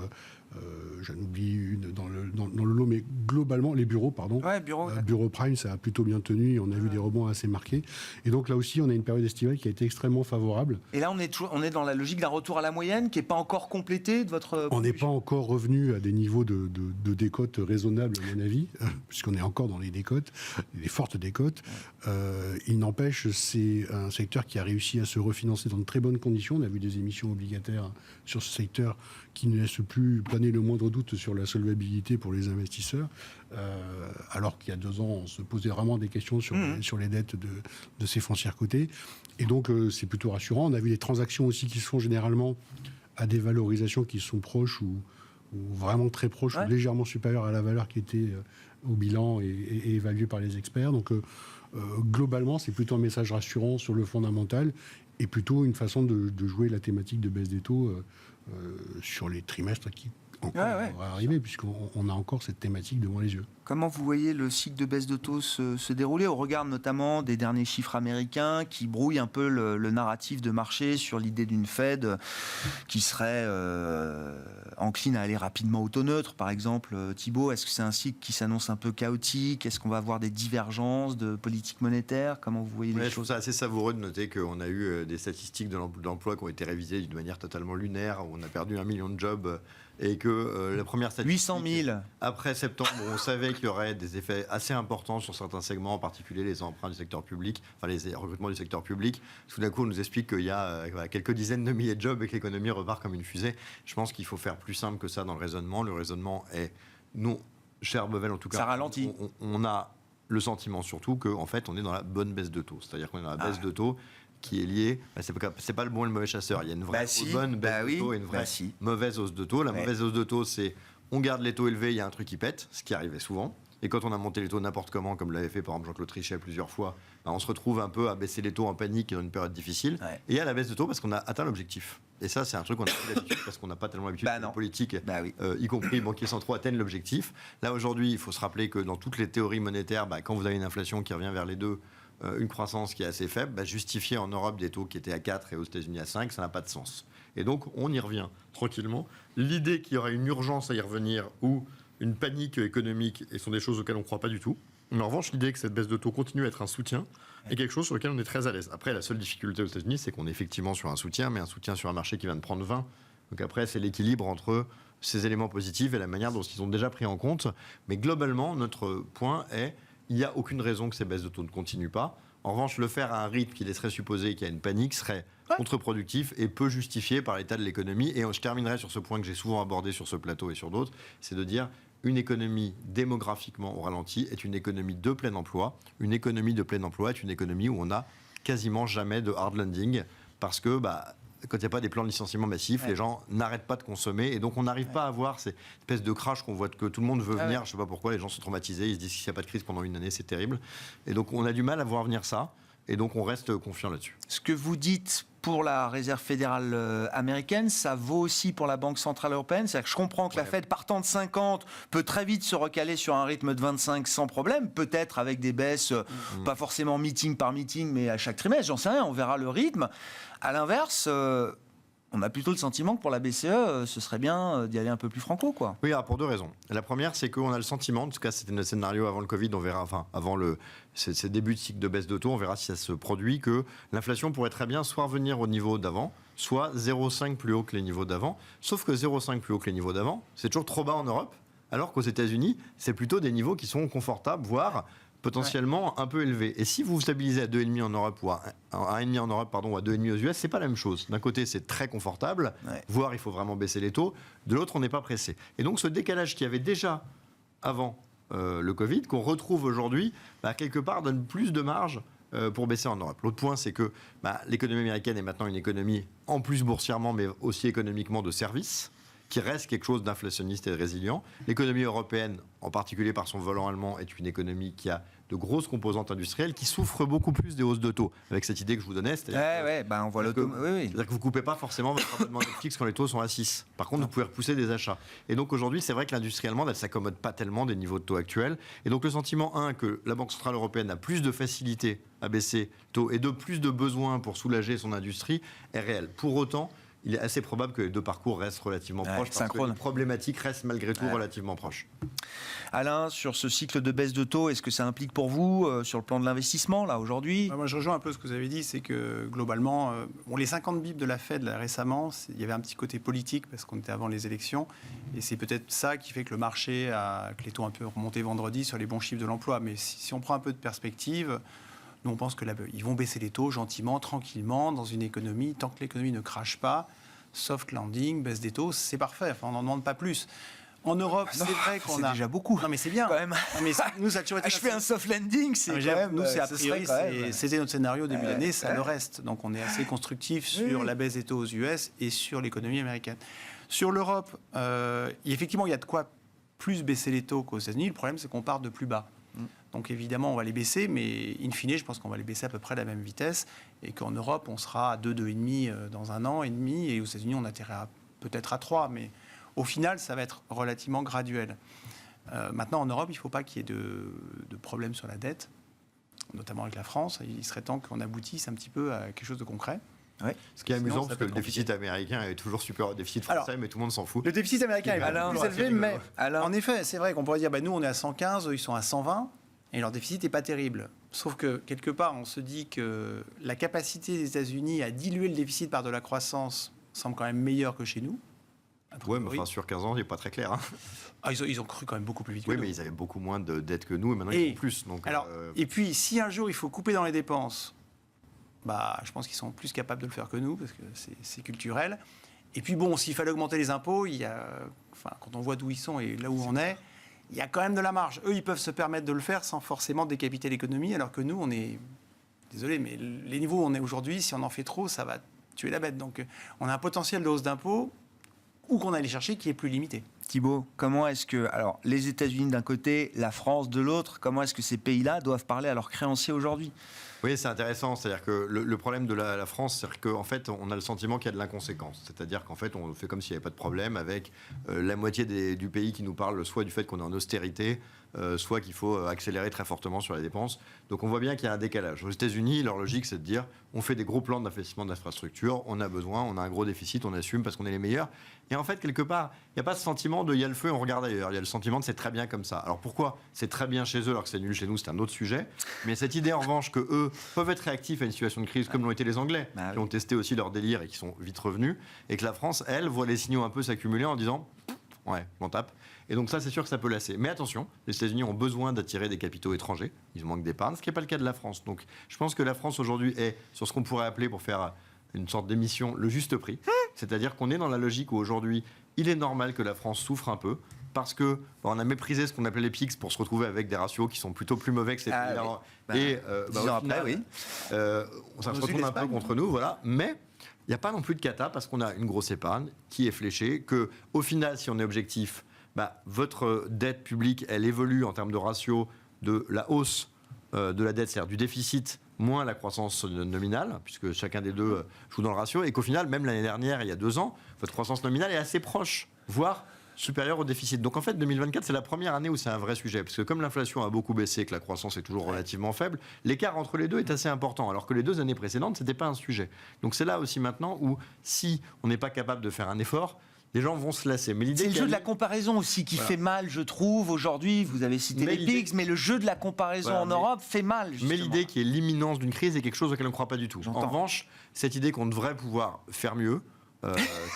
j'en oublie une dans le lot, mais globalement, les bureaux, pardon. Bureau Prime, ça a plutôt bien tenu, on a vu des rebonds assez marqués. Et donc là aussi, on a une période estivale qui a été extrêmement favorable. Et là, on est dans la logique d'un retour à la moyenne qui n'est pas encore complétée de votre... On n'est pas encore revenu à des niveaux de décote raisonnables, à mon avis, puisqu'on est encore dans les décotes, les fortes décotes. Il n'empêche, c'est un secteur qui a réussi à se refinancer dans de très bonnes conditions. On a vu des émissions obligataires sur ce secteur qui ne laissent plus planer le moindre doute sur la solvabilité pour les investisseurs, alors qu'il y a 2 ans, on se posait vraiment des questions sur les dettes de ces foncières cotées. Et donc, c'est plutôt rassurant. On a vu des transactions aussi qui se font généralement à des valorisations qui sont proches ou vraiment très proches, ou légèrement supérieures à la valeur qui était au bilan et évaluée par les experts. Donc, globalement, c'est plutôt un message rassurant sur le fondamental et plutôt une façon de jouer la thématique de baisse des taux sur les trimestres qui encore vont arriver, puisqu'on a encore cette thématique devant les yeux. Comment vous voyez le cycle de baisse de taux se dérouler au regard notamment des derniers chiffres américains qui brouillent un peu le narratif de marché sur l'idée d'une Fed qui serait encline à aller rapidement au taux neutre, par exemple? Thibault, est-ce que c'est un cycle qui s'annonce un peu chaotique? Est-ce qu'on va avoir des divergences de politique monétaire? Comment vous voyez les choses? Je trouve ça assez savoureux de noter qu'on a eu des statistiques de l'emploi qui ont été révisées d'une manière totalement lunaire, où on a perdu 1 million de jobs, et que la première statistique... 800 000. Après septembre, on savait qu'il y aurait des effets assez importants sur certains segments, en particulier les emprunts du secteur public, enfin les recrutements du secteur public. Tout d'un coup, on nous explique qu'il y a quelques dizaines de milliers de jobs et que l'économie repart comme une fusée. Je pense qu'il faut faire plus simple que ça dans le raisonnement. Le raisonnement est, non, cher Bevel en tout cas, ça ralentit. On a le sentiment surtout qu'en fait, on est dans la bonne baisse de taux. C'est-à-dire qu'on est dans la baisse de taux qui est liée, c'est pas le bon et le mauvais chasseur. Il y a une vraie bonne baisse de taux et une vraie mauvaise hausse de taux. La mauvaise hausse de taux, c'est on garde les taux élevés, il y a un truc qui pète, ce qui arrivait souvent. Et quand on a monté les taux n'importe comment, comme l'avait fait par exemple Jean-Claude Trichet plusieurs fois, on se retrouve un peu à baisser les taux en panique dans une période difficile. Et à la baisse de taux parce qu'on a atteint l'objectif. Et ça, c'est un truc qu'on a plus l'habitude parce qu'on n'a pas tellement l'habitude que les politiques, y compris les banquiers centraux, atteignent l'objectif. Là, aujourd'hui, il faut se rappeler que dans toutes les théories monétaires, quand vous avez une inflation qui revient vers les 2, une croissance qui est assez faible, justifier en Europe des taux qui étaient à 4 et aux États-Unis à 5, ça n'a pas de sens. Et donc, on y revient tranquillement. L'idée qu'il y aurait une urgence à y revenir ou une panique économique, et sont des choses auxquelles on ne croit pas du tout. Mais en revanche, l'idée que cette baisse de taux continue à être un soutien est quelque chose sur lequel on est très à l'aise. Après, la seule difficulté aux États-Unis, c'est qu'on est effectivement sur un soutien, mais un soutien sur un marché qui vient de prendre 20. Donc après, c'est l'équilibre entre ces éléments positifs et la manière dont ils sont déjà pris en compte. Mais globalement, notre point est il n'y a aucune raison que ces baisses de taux ne continuent pas. En revanche, le faire à un rythme qui laisserait supposer qu'il y a une panique serait contre-productif et peu justifié par l'état de l'économie. Et je terminerai sur ce point que j'ai souvent abordé sur ce plateau et sur d'autres, c'est de dire une économie démographiquement au ralenti est une économie de plein emploi. Une économie de plein emploi est une économie où on n'a quasiment jamais de hard landing parce que quand il n'y a pas des plans de licenciement massifs, les gens n'arrêtent pas de consommer et donc on n'arrive pas à avoir ces espèces de crash qu'on voit que tout le monde veut venir. Je ne sais pas pourquoi, les gens sont traumatisés, ils se disent qu'il n'y a pas de crise pendant une année, c'est terrible. Et donc on a du mal à voir venir ça et donc on reste confiant là-dessus. Ce que vous dites pour la Réserve fédérale américaine, ça vaut aussi pour la Banque centrale européenne. C'est-à-dire que je comprends que la Fed, partant de 50, peut très vite se recaler sur un rythme de 25 sans problème, peut-être avec des baisses, pas forcément meeting par meeting, mais à chaque trimestre, j'en sais rien, on verra le rythme. À l'inverse, on a plutôt le sentiment que pour la BCE, ce serait bien d'y aller un peu plus franco, quoi. Oui, pour deux raisons. La première, c'est qu'on a le sentiment, en tout cas c'était notre scénario avant le Covid, on verra, enfin avant ces débuts de cycle de baisse de taux, on verra si ça se produit, que l'inflation pourrait très bien soit revenir au niveau d'avant, soit 0,5 plus haut que les niveaux d'avant. Sauf que 0,5 plus haut que les niveaux d'avant, c'est toujours trop bas en Europe, alors qu'aux États-Unis, c'est plutôt des niveaux qui sont confortables, voire potentiellement un peu élevés. Et si vous vous stabilisez à 2,5 en Europe ou à 1,5 en Europe, ou à 2,5 aux US, c'est pas la même chose. D'un côté, c'est très confortable, voire il faut vraiment baisser les taux. De l'autre, on n'est pas pressé. Et donc, ce décalage qu'il y avait déjà avant le Covid, qu'on retrouve aujourd'hui, quelque part donne plus de marge pour baisser en Europe. L'autre point, c'est que l'économie américaine est maintenant une économie, en plus boursièrement, mais aussi économiquement de services, qui reste quelque chose d'inflationniste et de résilient. L'économie européenne, en particulier par son volant allemand, est une économie qui a de grosses composantes industrielles, qui souffre beaucoup plus des hausses de taux. Avec cette idée que je vous donnais, c'est-à-dire on voit c'est-à-dire que vous ne coupez pas forcément votre abonnement Netflix quand les taux sont à 6. Par contre, vous pouvez repousser des achats. Et donc aujourd'hui, c'est vrai que l'industrie allemande, elle ne s'accommode pas tellement des niveaux de taux actuels. Et donc le sentiment, que la Banque centrale européenne a plus de facilité à baisser taux et de plus de besoins pour soulager son industrie est réel. Pour autant, il est assez probable que les deux parcours restent relativement proches parce que les problématiques restent malgré tout relativement proches. Alain, sur ce cycle de baisse de taux, est-ce que ça implique pour vous, sur le plan de l'investissement, là, aujourd'hui ? Moi, je rejoins un peu ce que vous avez dit, c'est que globalement, les 50 bips de la Fed là, récemment, il y avait un petit côté politique parce qu'on était avant les élections. Et c'est peut-être ça qui fait que le marché que les taux ont un peu remonté vendredi sur les bons chiffres de l'emploi. Mais si on prend un peu de perspective, nous, on pense qu'ils vont baisser les taux gentiment, tranquillement, dans une économie. Tant que l'économie ne crache pas, soft landing, baisse des taux, c'est parfait. Enfin, on n'en demande pas plus. En Europe, c'est vrai qu'on a... C'est déjà beaucoup. Non, mais c'est bien. Quand même. Non, mais nous, ça a toujours été... Je fais un soft landing, c'est quand même... Nous, c'est a priori, c'était notre scénario au début d'année, ça le reste. Donc, on est assez constructif sur la baisse des taux aux US et sur l'économie américaine. Sur l'Europe, effectivement, il y a de quoi plus baisser les taux qu'aux États-Unis. Le problème, c'est qu'on part de plus bas. Donc évidemment, on va les baisser, mais in fine, je pense qu'on va les baisser à peu près à la même vitesse et qu'en Europe, on sera à 2, 2,5 dans un an et demi, et aux États-Unis, on atterrira peut-être à 3, mais au final, ça va être relativement graduel. Maintenant, en Europe, il ne faut pas qu'il y ait de problème sur la dette, notamment avec la France. Il serait temps qu'on aboutisse un petit peu à quelque chose de concret. Ouais. Ce qui est amusant, parce que le déficit américain est toujours supérieur au déficit français, mais tout le monde s'en fout. Le déficit américain est plus élevé, mais en effet, c'est vrai qu'on pourrait dire, nous, on est à 115, eux, ils sont à 120. Et leur déficit n'est pas terrible. Sauf que, quelque part, on se dit que la capacité des États-Unis à diluer le déficit par de la croissance semble quand même meilleure que chez nous. Oui, mais enfin, sur 15 ans, il n'est pas très clair. Ils ont cru quand même beaucoup plus vite que nous. Oui, mais ils avaient beaucoup moins de dettes que nous, et maintenant ils font plus. Donc, et puis, si un jour il faut couper dans les dépenses, je pense qu'ils sont plus capables de le faire que nous, parce que c'est culturel. Et puis, s'il fallait augmenter les impôts, quand on voit d'où ils sont et là où on est, il y a quand même de la marge. Eux, ils peuvent se permettre de le faire sans forcément décapiter l'économie, alors que nous, on est... Désolé, mais les niveaux où on est aujourd'hui, si on en fait trop, ça va tuer la bête. Donc, on a un potentiel de hausse d'impôts, ou qu'on allait chercher, qui est plus limité. Thibault, comment est-ce que... Alors, les États-Unis d'un côté, la France de l'autre, comment est-ce que ces pays-là doivent parler à leurs créanciers aujourd'hui ? Oui, c'est intéressant. C'est-à-dire que le problème de la France, c'est qu'en fait, on a le sentiment qu'il y a de l'inconséquence. C'est-à-dire qu'en fait, on fait comme s'il n'y avait pas de problème avec la moitié du pays qui nous parle soit du fait qu'on est en austérité, soit qu'il faut accélérer très fortement sur les dépenses. Donc on voit bien qu'il y a un décalage. Aux États-Unis, leur logique, c'est de dire on fait des gros plans d'investissement d'infrastructure, on a besoin, on a un gros déficit, on assume parce qu'on est les meilleurs. Et en fait, quelque part, il n'y a pas ce sentiment de il y a le feu et on regarde ailleurs. Il y a le sentiment de c'est très bien comme ça. Alors pourquoi c'est très bien chez eux alors que c'est nul chez nous, c'est un autre sujet. Mais cette idée en revanche que eux peuvent être réactifs à une situation de crise comme l'ont été les Anglais, qui ont testé aussi leur délire et qui sont vite revenus, et que la France, elle, voit les signaux un peu s'accumuler en disant Ouais, on tape. Et donc ça, c'est sûr que ça peut lasser. Mais attention, les États-Unis ont besoin d'attirer des capitaux étrangers. Ils manquent d'épargne, ce qui n'est pas le cas de la France. Donc je pense que la France aujourd'hui est sur ce qu'on pourrait appeler, pour faire une sorte d'émission, le juste prix. C'est-à-dire qu'on est dans la logique où aujourd'hui, il est normal que la France souffre un peu. Parce que on a méprisé ce qu'on appelait les PIGS pour se retrouver avec des ratios qui sont plutôt plus mauvais que ces pays-là. Oui. Et au final, oui. Ça se retourne un peu contre nous, voilà. Mais il n'y a pas non plus de cata parce qu'on a une grosse épargne qui est fléchée. Que au final, si on est objectif, votre dette publique, elle évolue en termes de ratio de la hausse de la dette, c'est-à-dire du déficit moins la croissance nominale, puisque chacun des deux joue dans le ratio, et qu'au final, même l'année dernière, il y a 2 ans, votre croissance nominale est assez proche, voire supérieur au déficit. Donc en fait, 2024, c'est la première année où c'est un vrai sujet, parce que comme l'inflation a beaucoup baissé et que la croissance est toujours relativement faible, l'écart entre les deux est assez important, alors que les 2 années précédentes, c'était pas un sujet. Donc c'est là aussi maintenant où, si on n'est pas capable de faire un effort, les gens vont se lasser. Mais l'idée c'est le jeu de la comparaison aussi qui fait mal, je trouve. Aujourd'hui, vous avez cité les PIGS, mais le jeu de la comparaison en Europe fait mal, justement. Mais l'idée qui est l'imminence d'une crise est quelque chose auquel on ne croit pas du tout. En revanche, cette idée qu'on devrait pouvoir faire mieux,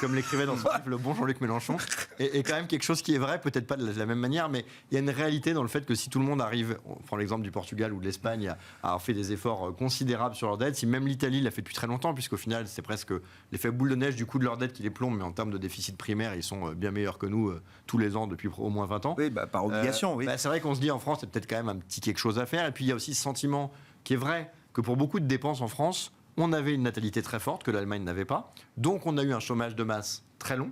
comme l'écrivait dans son livre le bon Jean-Luc Mélenchon, est quand même quelque chose qui est vrai, peut-être pas de la même manière, mais il y a une réalité dans le fait que si tout le monde arrive, on prend l'exemple du Portugal ou de l'Espagne, à avoir fait des efforts considérables sur leur dette, si même l'Italie l'a fait depuis très longtemps, puisqu'au final c'est presque l'effet boule de neige du coût de leur dette qui les plombe, mais en termes de déficit primaire, ils sont bien meilleurs que nous tous les ans depuis au moins 20 ans. Oui, par obligation, oui. C'est vrai qu'on se dit en France, c'est peut-être quand même un petit quelque chose à faire, et puis il y a aussi ce sentiment qui est vrai que pour beaucoup de dépenses en France, on avait une natalité très forte que l'Allemagne n'avait pas. Donc on a eu un chômage de masse très long.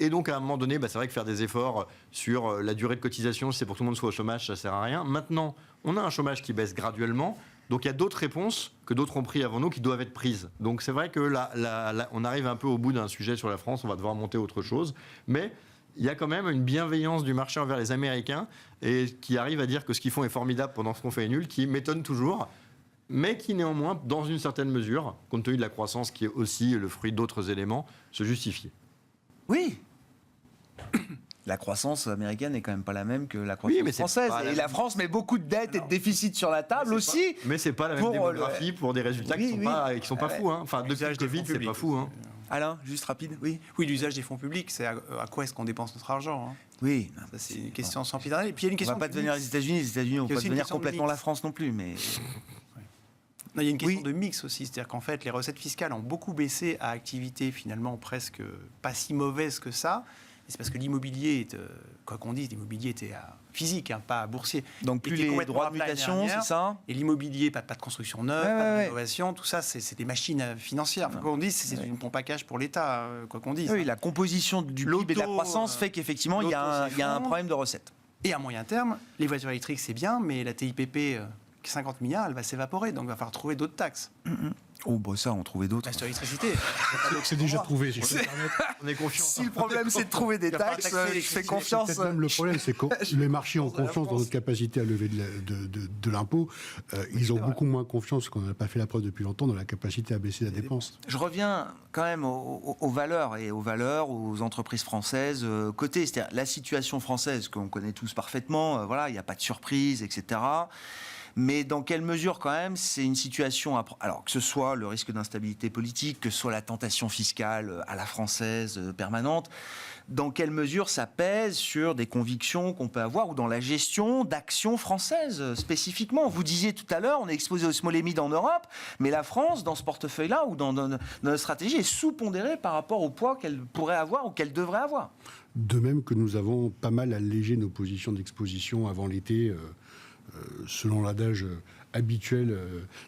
Et donc à un moment donné, c'est vrai que faire des efforts sur la durée de cotisation, si c'est pour que tout le monde soit au chômage, ça ne sert à rien. Maintenant, on a un chômage qui baisse graduellement. Donc il y a d'autres réponses que d'autres ont pris avant nous qui doivent être prises. Donc c'est vrai que là, on arrive un peu au bout d'un sujet sur la France, on va devoir monter autre chose. Mais il y a quand même une bienveillance du marché envers les Américains et qui arrive à dire que ce qu'ils font est formidable pendant ce qu'on fait est nul, qui m'étonne toujours, mais qui néanmoins, dans une certaine mesure, compte tenu de la croissance qui est aussi le fruit d'autres éléments, se justifie. Oui. La croissance américaine n'est quand même pas la même que la croissance française. Et la France met beaucoup de dettes et de déficits sur la table aussi. Mais c'est pas la même démographie pour des résultats qui sont pas fous. Hein. Enfin, depuis le Covid, c'est pas fou. Hein. Alain, juste rapide, oui. Oui, l'usage des fonds publics, c'est à quoi est-ce qu'on dépense notre argent, hein. Oui. Ça, c'est une question sempiternelle. Et puis il y a une question. On va pas devenir les États-Unis ne vont pas devenir complètement la France non plus, mais. Non, il y a une question de mix aussi, c'est-à-dire qu'en fait, les recettes fiscales ont beaucoup baissé à activité finalement presque pas si mauvaise que ça. Et c'est parce que l'immobilier, quoi qu'on dise, l'immobilier était physique, hein, pas boursier. Donc plus les droits de mutation, c'est ça. Et l'immobilier, pas de construction neuve, pas d'innovation, tout ça, c'est des machines financières. Quoi qu'on dise, c'est une pompe à cash pour l'État, quoi qu'on dise. Oui, la composition du PIB et de la croissance fait qu'effectivement, il y a un problème de recettes. Et à moyen terme, les voitures électriques, c'est bien, mais la TIPP, 50 milliards, elle va s'évaporer, donc il va falloir trouver d'autres taxes. Oh, bah ça, on trouvait d'autres. Sur l'électricité. C'est déjà trouvé, si je peux me permettre. On est confiant. Si le problème, c'est de trouver des taxes, je fais confiance. C'est même le problème, c'est que les marchés ont confiance dans notre capacité à lever de l'impôt. Ils ont beaucoup moins confiance, ce qu'on n'a pas fait la preuve depuis longtemps, dans la capacité à baisser la dépense. Je reviens quand même aux valeurs et aux entreprises françaises cotées. C'est-à-dire la situation française qu'on connaît tous parfaitement, voilà, il n'y a pas de surprise, etc. Mais dans quelle mesure, quand même, c'est une situation... Alors, que ce soit le risque d'instabilité politique, que ce soit la tentation fiscale à la française permanente, dans quelle mesure ça pèse sur des convictions qu'on peut avoir ou dans la gestion d'actions françaises spécifiquement. Vous disiez tout à l'heure, on est exposé au small and mid en Europe, mais la France, dans ce portefeuille-là ou dans notre stratégie, est sous-pondérée par rapport au poids qu'elle pourrait avoir ou qu'elle devrait avoir. De même que nous avons pas mal allégé nos positions d'exposition avant l'été, selon l'adage habituel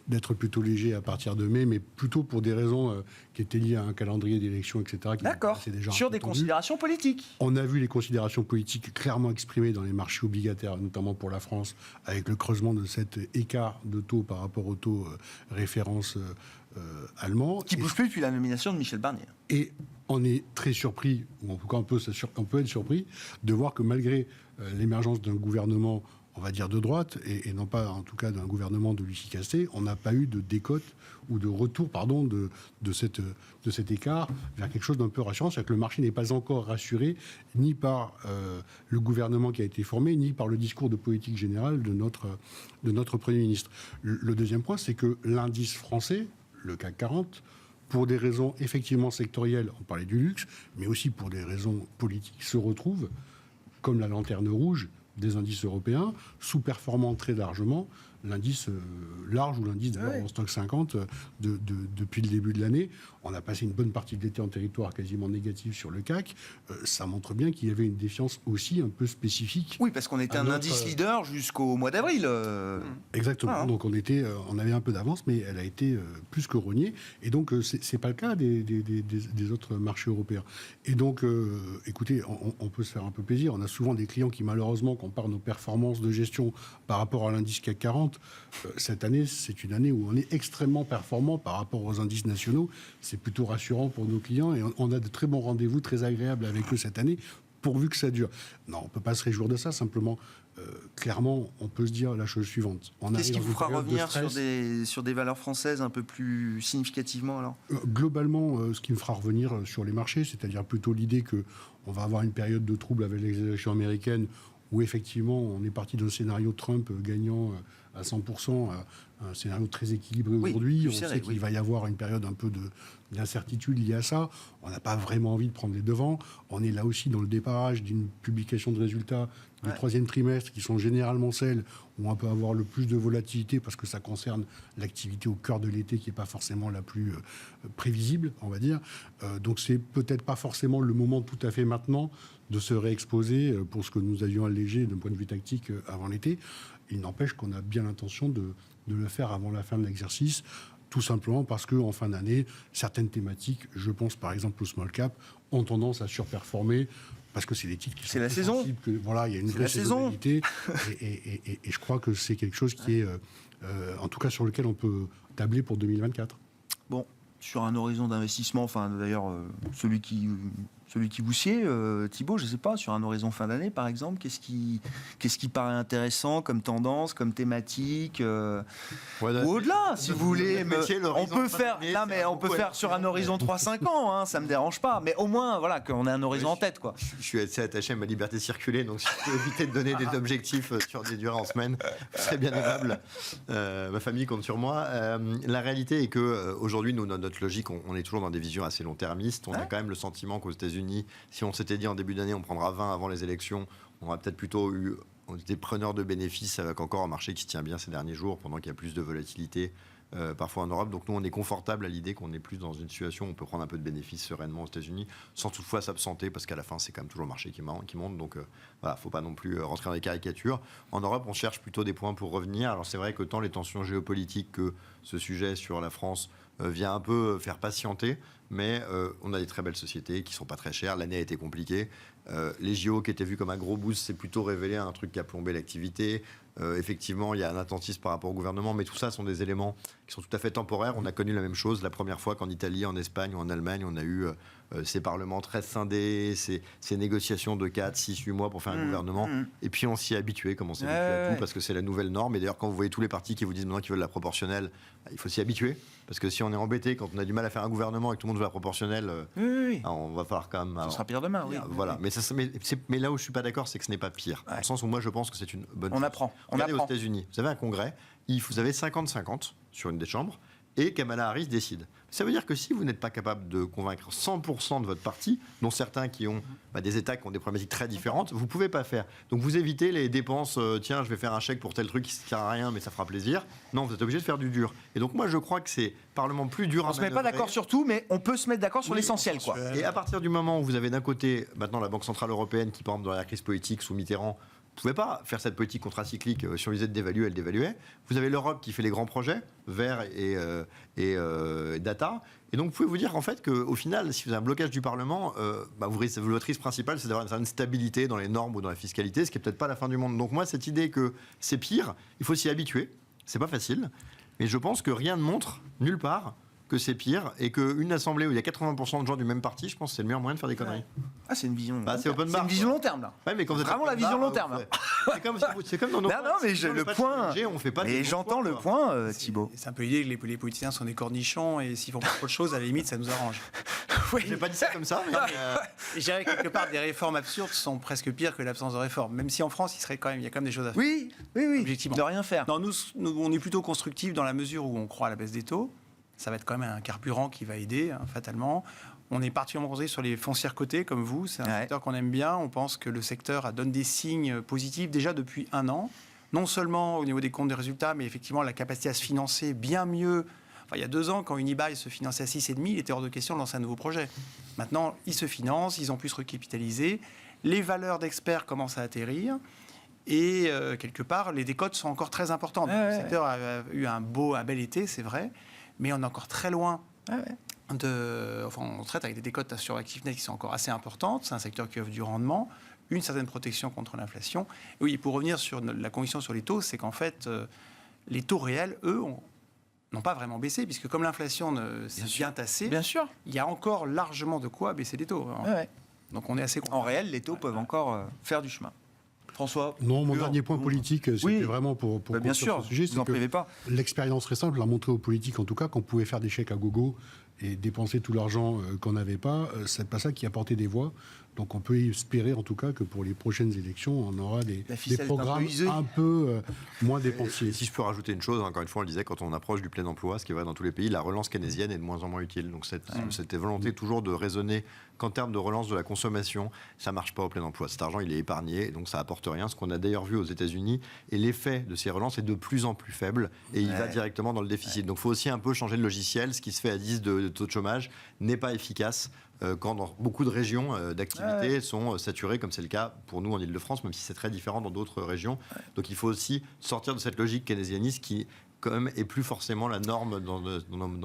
d'être plutôt léger à partir de mai, mais plutôt pour des raisons qui étaient liées à un calendrier d'élections, etc. D'accord, sur des considérations politiques. On a vu les considérations politiques clairement exprimées dans les marchés obligataires, notamment pour la France, avec le creusement de cet écart de taux par rapport au taux référence allemand. Qui ne bouge plus depuis la nomination de Michel Barnier. Et on est très surpris, ou en tout cas on peut être surpris, de voir que malgré l'émergence d'un gouvernement, on va dire de droite, et non pas en tout cas d'un gouvernement de l'efficacité, on n'a pas eu de décote ou de retour, de cet écart vers quelque chose d'un peu rassurant. C'est-à-dire que le marché n'est pas encore rassuré ni par le gouvernement qui a été formé, ni par le discours de politique générale de notre Premier ministre. Le deuxième point, c'est que l'indice français, le CAC 40, pour des raisons effectivement sectorielles, on parlait du luxe, mais aussi pour des raisons politiques, se retrouvent comme la lanterne rouge des indices européens, sous-performant très largement l'indice large ou l'indice d'ailleurs en stock 50 depuis le début de l'année. On a passé une bonne partie de l'été en territoire quasiment négatif sur le CAC. Ça montre bien qu'il y avait une défiance aussi un peu spécifique. Oui, parce qu'on était un indice leader jusqu'au mois d'avril. Exactement. Ah, hein. Donc on avait un peu d'avance, mais elle a été plus que rognée. Et donc c'est pas le cas des autres marchés européens. Et donc, écoutez, on peut se faire un peu plaisir. On a souvent des clients qui malheureusement comparent nos performances de gestion par rapport à l'indice CAC 40. Cette année, c'est une année où on est extrêmement performant par rapport aux indices nationaux. C'est plutôt rassurant pour nos clients et on a de très bons rendez-vous, très agréables avec eux cette année, pourvu que ça dure. Non, on ne peut pas se réjouir de ça, simplement, clairement, on peut se dire la chose suivante. Qu'est-ce qui vous fera revenir sur des valeurs françaises un peu plus significativement alors ? Globalement, ce qui me fera revenir sur les marchés, c'est-à-dire plutôt l'idée qu'on va avoir une période de trouble avec les élections américaines où effectivement on est parti d'un scénario Trump gagnant à 100%, un scénario très équilibré aujourd'hui. On sait qu'il va y avoir une période un peu d'incertitude liée à ça. On n'a pas vraiment envie de prendre les devants. On est là aussi dans le départage d'une publication de résultats du troisième trimestre qui sont généralement celles où on peut avoir le plus de volatilité parce que ça concerne l'activité au cœur de l'été qui n'est pas forcément la plus prévisible, on va dire. Donc c'est peut-être pas forcément le moment tout à fait maintenant de se réexposer pour ce que nous avions allégé d'un point de vue tactique avant l'été. Il n'empêche qu'on a bien l'intention de le faire avant la fin de l'exercice, tout simplement parce qu'en fin d'année, certaines thématiques, je pense par exemple au small cap, ont tendance à surperformer parce que c'est des titres qui sont la saison. Voilà, il y a une vraie saisonnalité et je crois que c'est quelque chose qui est, en tout cas sur lequel on peut tabler pour 2024. Bon, sur un horizon d'investissement, enfin d'ailleurs celui qui vous sied, Thibault, je ne sais pas, sur un horizon fin d'année par exemple, qu'est-ce qui paraît intéressant comme tendance, comme thématique ou au-delà, si vous voulez. On peut faire sur un horizon 3-5 ans, hein, ça ne me dérange pas, mais au moins voilà, qu'on ait un horizon en tête. Quoi. Je suis assez attaché à ma liberté de circuler, donc si je peux éviter de donner des objectifs sur des durées en semaine, c'est bien aimable. Ma famille compte sur moi. La réalité est qu'aujourd'hui, nous, notre logique, on est toujours dans des visions assez long-termistes. On a quand même le sentiment qu'aux États-Unis, si on s'était dit en début d'année on prendra 20 avant les élections, on aurait peut-être plutôt eu des preneurs de bénéfices avec encore un marché qui se tient bien ces derniers jours pendant qu'il y a plus de volatilité parfois en Europe. Donc nous on est confortable à l'idée qu'on est plus dans une situation où on peut prendre un peu de bénéfices sereinement aux États-Unis sans toutefois s'absenter parce qu'à la fin c'est quand même toujours le marché qui monte. Donc voilà, faut pas non plus rentrer dans les caricatures. En Europe on cherche plutôt des points pour revenir. Alors c'est vrai que tant les tensions géopolitiques que ce sujet sur la France vient un peu faire patienter, mais on a des très belles sociétés qui ne sont pas très chères. L'année a été compliquée. Les JO qui étaient vus comme un gros boost, c'est plutôt révélé un truc qui a plombé l'activité. Effectivement, il y a un attentisme par rapport au gouvernement, mais tout ça sont des éléments qui sont tout à fait temporaires. On a connu la même chose la première fois qu'en Italie, en Espagne ou en Allemagne, on a eu ces parlements très scindés, ces négociations de 4, 6, 8 mois pour faire un gouvernement. Et puis on s'y est habitué, comme on s'est habitué à tout, parce que c'est la nouvelle norme. Et d'ailleurs, quand vous voyez tous les partis qui vous disent maintenant qu'ils veulent la proportionnelle, il faut s'y habituer. Parce que si on est embêté, quand on a du mal à faire un gouvernement et que tout le monde veut la proportionnelle, on va falloir quand même... Ce sera pire demain, oui. Voilà. Mais là où je ne suis pas d'accord, c'est que ce n'est pas pire. Dans le sens où moi, je pense que c'est une bonne chose. On apprend. Regardez aux États-Unis, vous avez un congrès, vous avez 50-50 sur une des chambres, et Kamala Harris décide. Ça veut dire que si vous n'êtes pas capable de convaincre 100% de votre parti, dont certains qui ont des États qui ont des problématiques très différentes, vous ne pouvez pas faire. Donc vous évitez les dépenses, tiens, je vais faire un chèque pour tel truc qui ne sert à rien, mais ça fera plaisir. Non, vous êtes obligé de faire du dur. Et donc moi, je crois que c'est Parlement plus dur à manœuvrer. On ne se met pas d'accord sur tout, mais on peut se mettre d'accord sur l'essentiel. Quoi. Et à partir du moment où vous avez d'un côté, maintenant, la Banque Centrale Européenne qui, par exemple, dans la crise politique sous Mitterrand, ne pouvait pas faire cette politique contracyclique. Si on lui disait de dévaluer, elle dévaluait. Vous avez l'Europe qui fait les grands projets, verts et data. Et donc, vous pouvez vous dire en fait qu'au final, si vous avez un blocage du Parlement, votre risque principal, c'est d'avoir une stabilité dans les normes ou dans la fiscalité, ce qui n'est peut-être pas la fin du monde. Donc moi, cette idée que c'est pire, il faut s'y habituer. C'est pas facile. Mais je pense que rien ne montre, nulle part, que c'est pire et qu'une assemblée où il y a 80% de gens du même parti, je pense que c'est le meilleur moyen de faire des conneries. Ah, c'est une vision. C'est open bar. C'est une vision long terme là. Ouais, mais quand vous êtes vraiment la vision long terme. C'est comme dans nos. Non, mais le point. On fait pas. Et j'entends le point, Thibault. C'est un peu l'idée que les politiciens sont des cornichons et s'ils font pas trop de choses, à la limite, ça nous arrange. Oui. J'ai pas dit ça comme ça. Mais je dirais que quelque part, des réformes absurdes sont presque pires que l'absence de réformes. Même si en France, il y a quand même des choses à faire. Oui. Objectivement. De rien faire. Non, nous, on est plutôt constructifs dans la mesure où on croit à la baisse des taux. Ça va être quand même un carburant qui va aider, fatalement. On est particulièrement concentré sur les foncières cotées, comme vous. C'est un secteur qu'on aime bien. On pense que le secteur donne des signes positifs déjà depuis 1 an. Non seulement au niveau des comptes des résultats, mais effectivement la capacité à se financer bien mieux. Enfin, il y a 2 ans, quand Unibail se finançait à 6,5, il était hors de question de lancer un nouveau projet. Maintenant, ils se financent, ils ont pu se recapitaliser. Les valeurs d'experts commencent à atterrir. Et quelque part, les décotes sont encore très importantes. Le secteur a eu un bel été, c'est vrai. Mais on est encore très loin on traite avec des décotes sur actifs nets qui sont encore assez importantes. C'est un secteur qui offre du rendement, une certaine protection contre l'inflation. Et oui, pour revenir sur la conviction sur les taux, c'est qu'en fait, les taux réels, eux, n'ont pas vraiment baissé, puisque comme l'inflation s'est bien tassée, il y a encore largement de quoi baisser les taux. Donc on est assez content. En réel, les taux peuvent encore faire du chemin. François? Non, mon dernier point politique, c'était vraiment pour bien sûr, ce sujet. vous n'en privez pas. L'expérience récente l'a montré aux politiques, en tout cas, qu'on pouvait faire des chèques à gogo et dépenser tout l'argent qu'on n'avait pas. C'est pas ça qui a porté des voix. Donc on peut espérer, en tout cas, que pour les prochaines élections, on aura des programmes un peu moins dépensiers. Et si je peux rajouter une chose, encore une fois, on le disait, quand on approche du plein emploi, ce qui est vrai dans tous les pays, la relance keynésienne est de moins en moins utile. Donc cette volonté toujours de raisonner qu'en termes de relance de la consommation, ça ne marche pas au plein emploi. Cet argent, il est épargné, donc ça apporte rien. Ce qu'on a d'ailleurs vu aux États-Unis, et l'effet de ces relances est de plus en plus faible, et il va directement dans le déficit. Donc il faut aussi un peu changer le logiciel. Ce qui se fait à 10 de taux de chômage n'est pas efficace quand dans beaucoup de régions d'activité sont saturées, comme c'est le cas pour nous en Ile-de-France, même si c'est très différent dans d'autres régions. Donc il faut aussi sortir de cette logique keynésianiste qui quand même est plus forcément la norme dans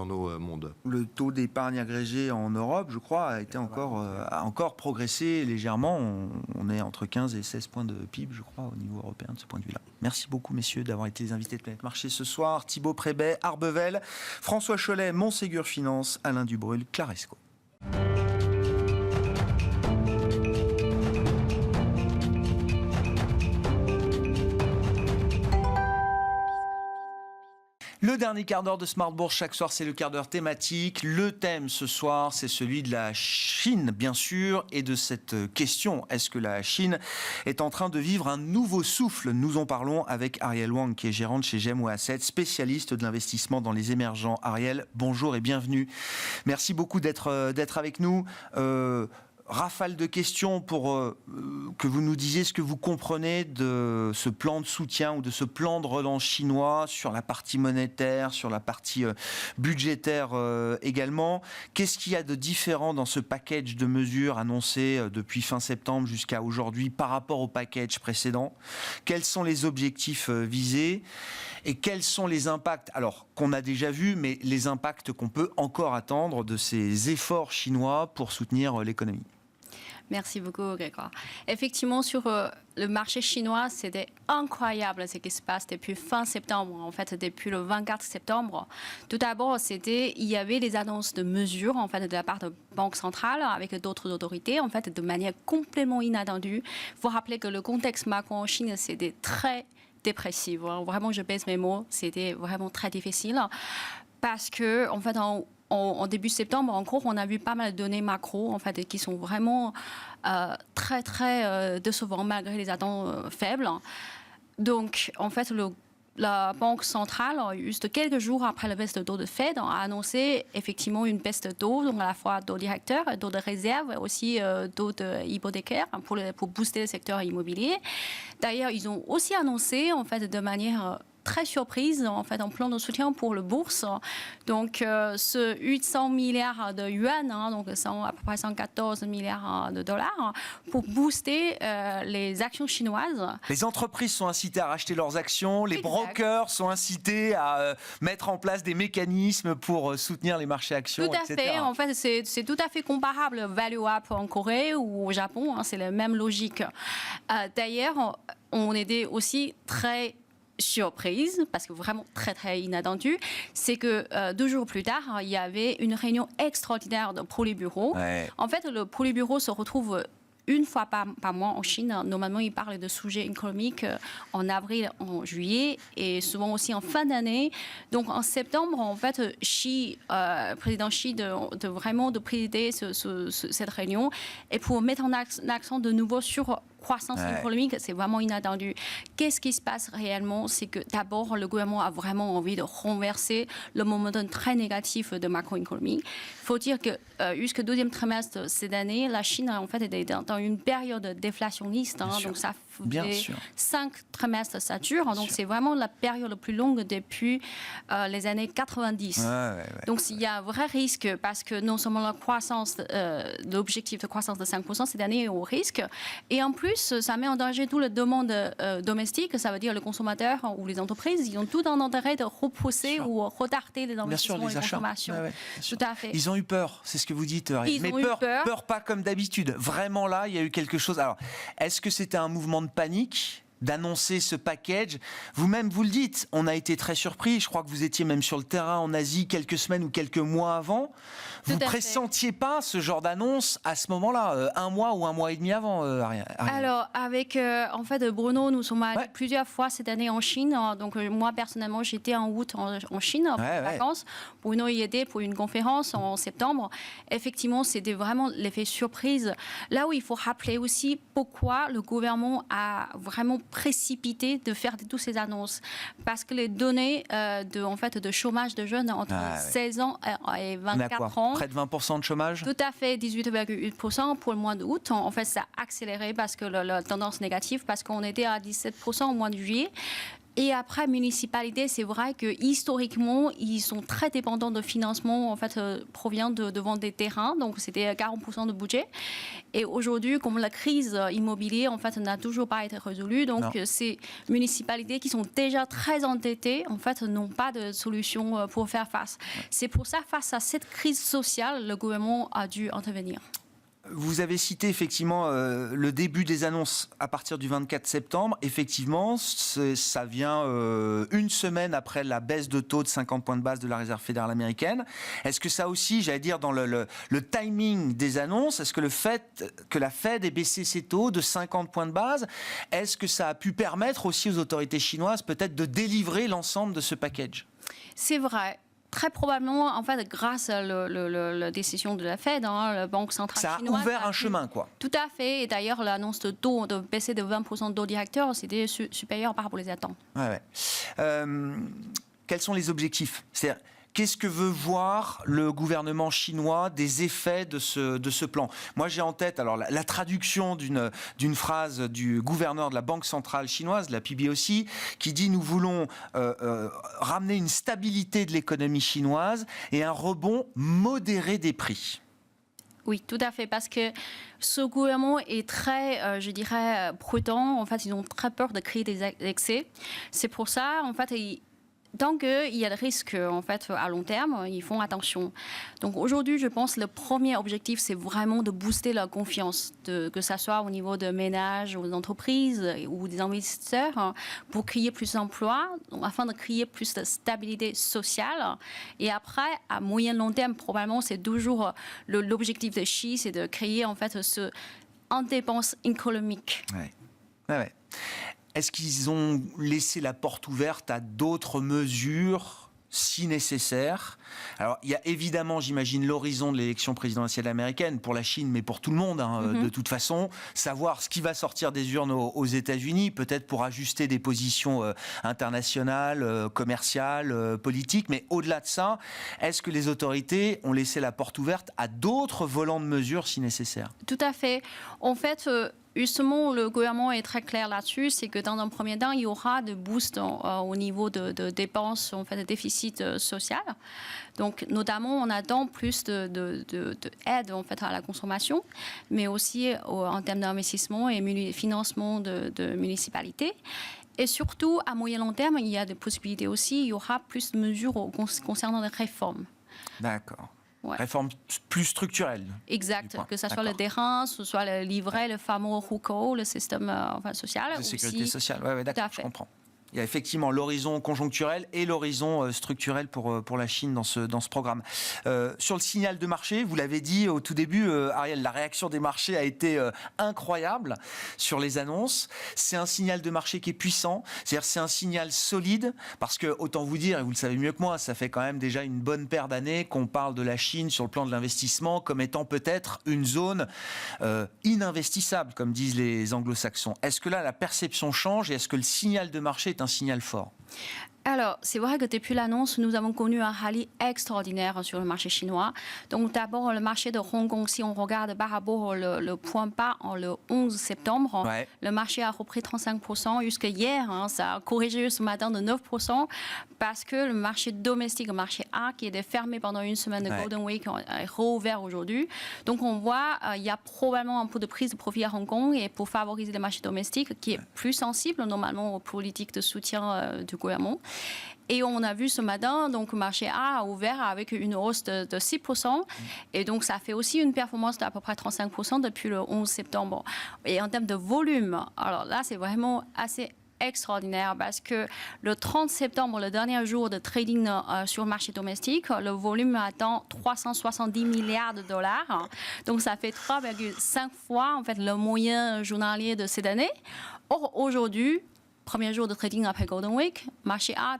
nos mondes. Le taux d'épargne agrégé en Europe, je crois, a encore progressé légèrement. On est entre 15 et 16 points de PIB, je crois, au niveau européen de ce point de vue-là. Merci beaucoup, messieurs, d'avoir été les invités de Planète Marché ce soir. Thibaut Prébet, Arbevel, François Chollet, Montségur Finance, Alain Dubrul, Claresco. Le dernier quart d'heure de Smart Bourse, chaque soir, c'est le quart d'heure thématique. Le thème ce soir, c'est celui de la Chine, bien sûr, et de cette question. Est-ce que la Chine est en train de vivre un nouveau souffle? Nous en parlons avec Ariel Wang, qui est gérante chez Gemway Asset, spécialiste de l'investissement dans les émergents. Ariel, bonjour et bienvenue. Merci beaucoup d'être avec nous. Rafale de questions pour que vous nous disiez ce que vous comprenez de ce plan de soutien ou de ce plan de relance chinois sur la partie monétaire, sur la partie budgétaire également. Qu'est-ce qu'il y a de différent dans ce package de mesures annoncé depuis fin septembre jusqu'à aujourd'hui par rapport au package précédent? Quels sont les objectifs visés? Et quels sont les impacts, alors qu'on a déjà vu, mais les impacts qu'on peut encore attendre de ces efforts chinois pour soutenir l'économie? Merci beaucoup, Grégoire. Effectivement, sur le marché chinois, c'était incroyable ce qui se passe depuis fin septembre, en fait, depuis le 24 septembre. Tout d'abord, il y avait des annonces de mesures, en fait, de la part de Banque centrale avec d'autres autorités, en fait, de manière complètement inattendue. Il faut rappeler que le contexte macro en Chine, c'était très dépressif. Vraiment, je pèse mes mots, c'était vraiment très difficile. Parce que, en fait, en début septembre, en gros, on a vu pas mal de données macro, en fait, qui sont vraiment très, très décevantes malgré les attentes faibles. Donc, en fait, la Banque centrale, juste quelques jours après la baisse de taux de Fed, a annoncé effectivement une baisse de taux, donc à la fois taux directeur, taux de réserve, et aussi taux hypothécaire pour booster le secteur immobilier. D'ailleurs, ils ont aussi annoncé, en fait, de manière très surprise, en fait, un plan de soutien pour le bourse. Donc, ce 800 milliards de yuan, donc à peu près 114 milliards de dollars, pour booster les actions chinoises. Les entreprises sont incitées à racheter leurs actions, les brokers sont incités à mettre en place des mécanismes pour soutenir les marchés actions, etc. Tout à fait. En fait, c'est tout à fait comparable au Value Up en Corée ou au Japon. C'est la même logique. D'ailleurs, on était aussi très surprise, parce que vraiment très très inattendu, c'est que 2 jours plus tard, il y avait une réunion extraordinaire de Politburo. Ouais. En fait, le Politburo se retrouve une fois par mois en Chine. Normalement, ils parlent de sujets économiques en avril, en juillet, et souvent aussi en fin d'année. Donc, en septembre, en fait, président Xi, de présider cette réunion, et pour mettre en accent de nouveau sur croissance économique, c'est vraiment inattendu. Qu'est-ce qui se passe réellement? C'est que d'abord, le gouvernement a vraiment envie de renverser le momentum très négatif de macroéconomie. Il faut dire que jusqu'au deuxième trimestre cette année, la Chine en fait était dans une période déflationniste. Donc ça fait 5 trimestres ça dure. Donc c'est vraiment la période la plus longue depuis les années 90. Donc il y a un vrai risque parce que non seulement la croissance, l'objectif de croissance de 5% cette année est au risque, et en plus ça met en danger toute la demande domestique. Ça veut dire le consommateur ou les entreprises, ils ont tout un intérêt de repousser ou retarder les investissements et les consommations. Tout à fait. Ils ont eu peur, c'est ce que vous dites. Mais peur pas comme d'habitude. Vraiment là, il y a eu quelque chose. Alors, est-ce que c'était un mouvement de panique d'annoncer ce package? Vous-même, vous le dites, on a été très surpris. Je crois que vous étiez même sur le terrain en Asie quelques semaines ou quelques mois avant. Vous ne pressentiez pas ce genre d'annonce à ce moment-là, un mois ou un mois et demi avant, Ariane? Alors, avec en fait Bruno, nous sommes allés plusieurs fois cette année en Chine. Donc, moi, personnellement, j'étais en août en Chine pour les vacances. Bruno y était pour une conférence en septembre. Effectivement, c'était vraiment l'effet surprise. Là où il faut rappeler aussi pourquoi le gouvernement a vraiment précipité de faire toutes ces annonces. Parce que les données de chômage de jeunes entre 16 ans et 24 ans, près de 20% de chômage. Tout à fait, 18,8% pour le mois d'août. En fait, ça a accéléré parce que la tendance négative, parce qu'on était à 17% au mois de juillet. Et après, municipalité, c'est vrai que historiquement, ils sont très dépendants de financement provient de vente des terrains. Donc, c'était 40% de budget. Et aujourd'hui, comme la crise immobilière, n'a toujours pas été résolue, donc ces municipalités qui sont déjà très endettées, n'ont pas de solution pour faire face. C'est pour ça, face à cette crise sociale, le gouvernement a dû intervenir. Vous avez cité effectivement le début des annonces à partir du 24 septembre. Effectivement, ça vient une semaine après la baisse de taux de 50 points de base de la Réserve fédérale américaine. Est-ce que ça aussi, j'allais dire, dans le timing des annonces, est-ce que le fait que la Fed ait baissé ses taux de 50 points de base, est-ce que ça a pu permettre aussi aux autorités chinoises peut-être de délivrer l'ensemble de ce package? C'est vrai. Très probablement, grâce à la décision de la Fed, la Banque centrale chinoise... Ça a ouvert un chemin, quoi. Tout à fait. Et d'ailleurs, l'annonce de taux, de baisser de 20% de taux directeur, c'était supérieur par rapport aux attentes. Quels sont les objectifs? C'est-à-dire, qu'est-ce que veut voir le gouvernement chinois des effets de ce plan? Moi, j'ai en tête la traduction d'une phrase du gouverneur de la Banque centrale chinoise, la PBOC, qui dit « Nous voulons ramener une stabilité de l'économie chinoise et un rebond modéré des prix ». Oui, tout à fait, parce que ce gouvernement est très, prudent. Ils ont très peur de créer des excès. C'est pour ça, tant qu'il y a le risque à long terme, ils font attention. Donc aujourd'hui, je pense que le premier objectif, c'est vraiment de booster la confiance, que ce soit au niveau de ménages, aux entreprises ou des investisseurs, pour créer plus d'emplois, afin de créer plus de stabilité sociale. Et après, à moyen long terme, probablement, c'est toujours l'objectif de Xi, c'est de créer ce indépendance économique. Est-ce qu'ils ont laissé la porte ouverte à d'autres mesures si nécessaire? Alors, il y a évidemment, j'imagine, l'horizon de l'élection présidentielle américaine pour la Chine, mais pour tout le monde, de toute façon. Savoir ce qui va sortir des urnes aux États-Unis, peut-être pour ajuster des positions internationales, commerciales, politiques. Mais au-delà de ça, est-ce que les autorités ont laissé la porte ouverte à d'autres volants de mesures si nécessaire? Tout à fait. Justement, le gouvernement est très clair là-dessus, c'est que dans un premier temps, il y aura de boost au niveau de dépenses, de déficit social. Donc, notamment, on attend plus d'aide à la consommation, mais aussi en termes d'investissement et financement de municipalités. Et surtout, à moyen long terme, il y a des possibilités aussi, il y aura plus de mesures concernant les réformes. D'accord. Réforme plus structurelle. Exact, que ce soit le terrain, que ce soit le livret, le fameux HUCO, le système social. De sécurité sociale, d'accord, je comprends. Il y a effectivement l'horizon conjoncturel et l'horizon structurel pour la Chine dans ce programme. Sur le signal de marché, vous l'avez dit au tout début, Ariel, la réaction des marchés a été incroyable sur les annonces. C'est un signal de marché qui est puissant, c'est-à-dire c'est un signal solide, parce que, autant vous dire, et vous le savez mieux que moi, ça fait quand même déjà une bonne paire d'années qu'on parle de la Chine sur le plan de l'investissement comme étant peut-être une zone ininvestissable, comme disent les anglo-saxons. Est-ce que là, la perception change et est-ce que le signal de marché est un signal fort ? Alors, c'est vrai que depuis l'annonce, nous avons connu un rallye extraordinaire sur le marché chinois. Donc, d'abord, le marché de Hong Kong, si on regarde par rapport le point bas le 11 septembre, le marché a repris 35%. Jusqu'à hier, ça a corrigé ce matin de 9%, parce que le marché domestique, le marché A, qui était fermé pendant une semaine de Golden Week, est rouvert aujourd'hui. Donc, on voit il y a probablement un peu de prise de profit à Hong Kong, et pour favoriser le marché domestique, qui est plus sensible normalement aux politiques de soutien du gouvernement. Et on a vu ce matin, donc le marché A ouvert avec une hausse de 6%. Et donc, ça fait aussi une performance d'à peu près 35% depuis le 11 septembre. Et en termes de volume, alors là, c'est vraiment assez extraordinaire, parce que le 30 septembre, le dernier jour de trading sur le marché domestique, le volume atteint 370 milliards de dollars. Donc, ça fait 3,5 fois en fait, le moyen journalier de cette année. Or, aujourd'hui, premier jour de trading après Golden Week, marché A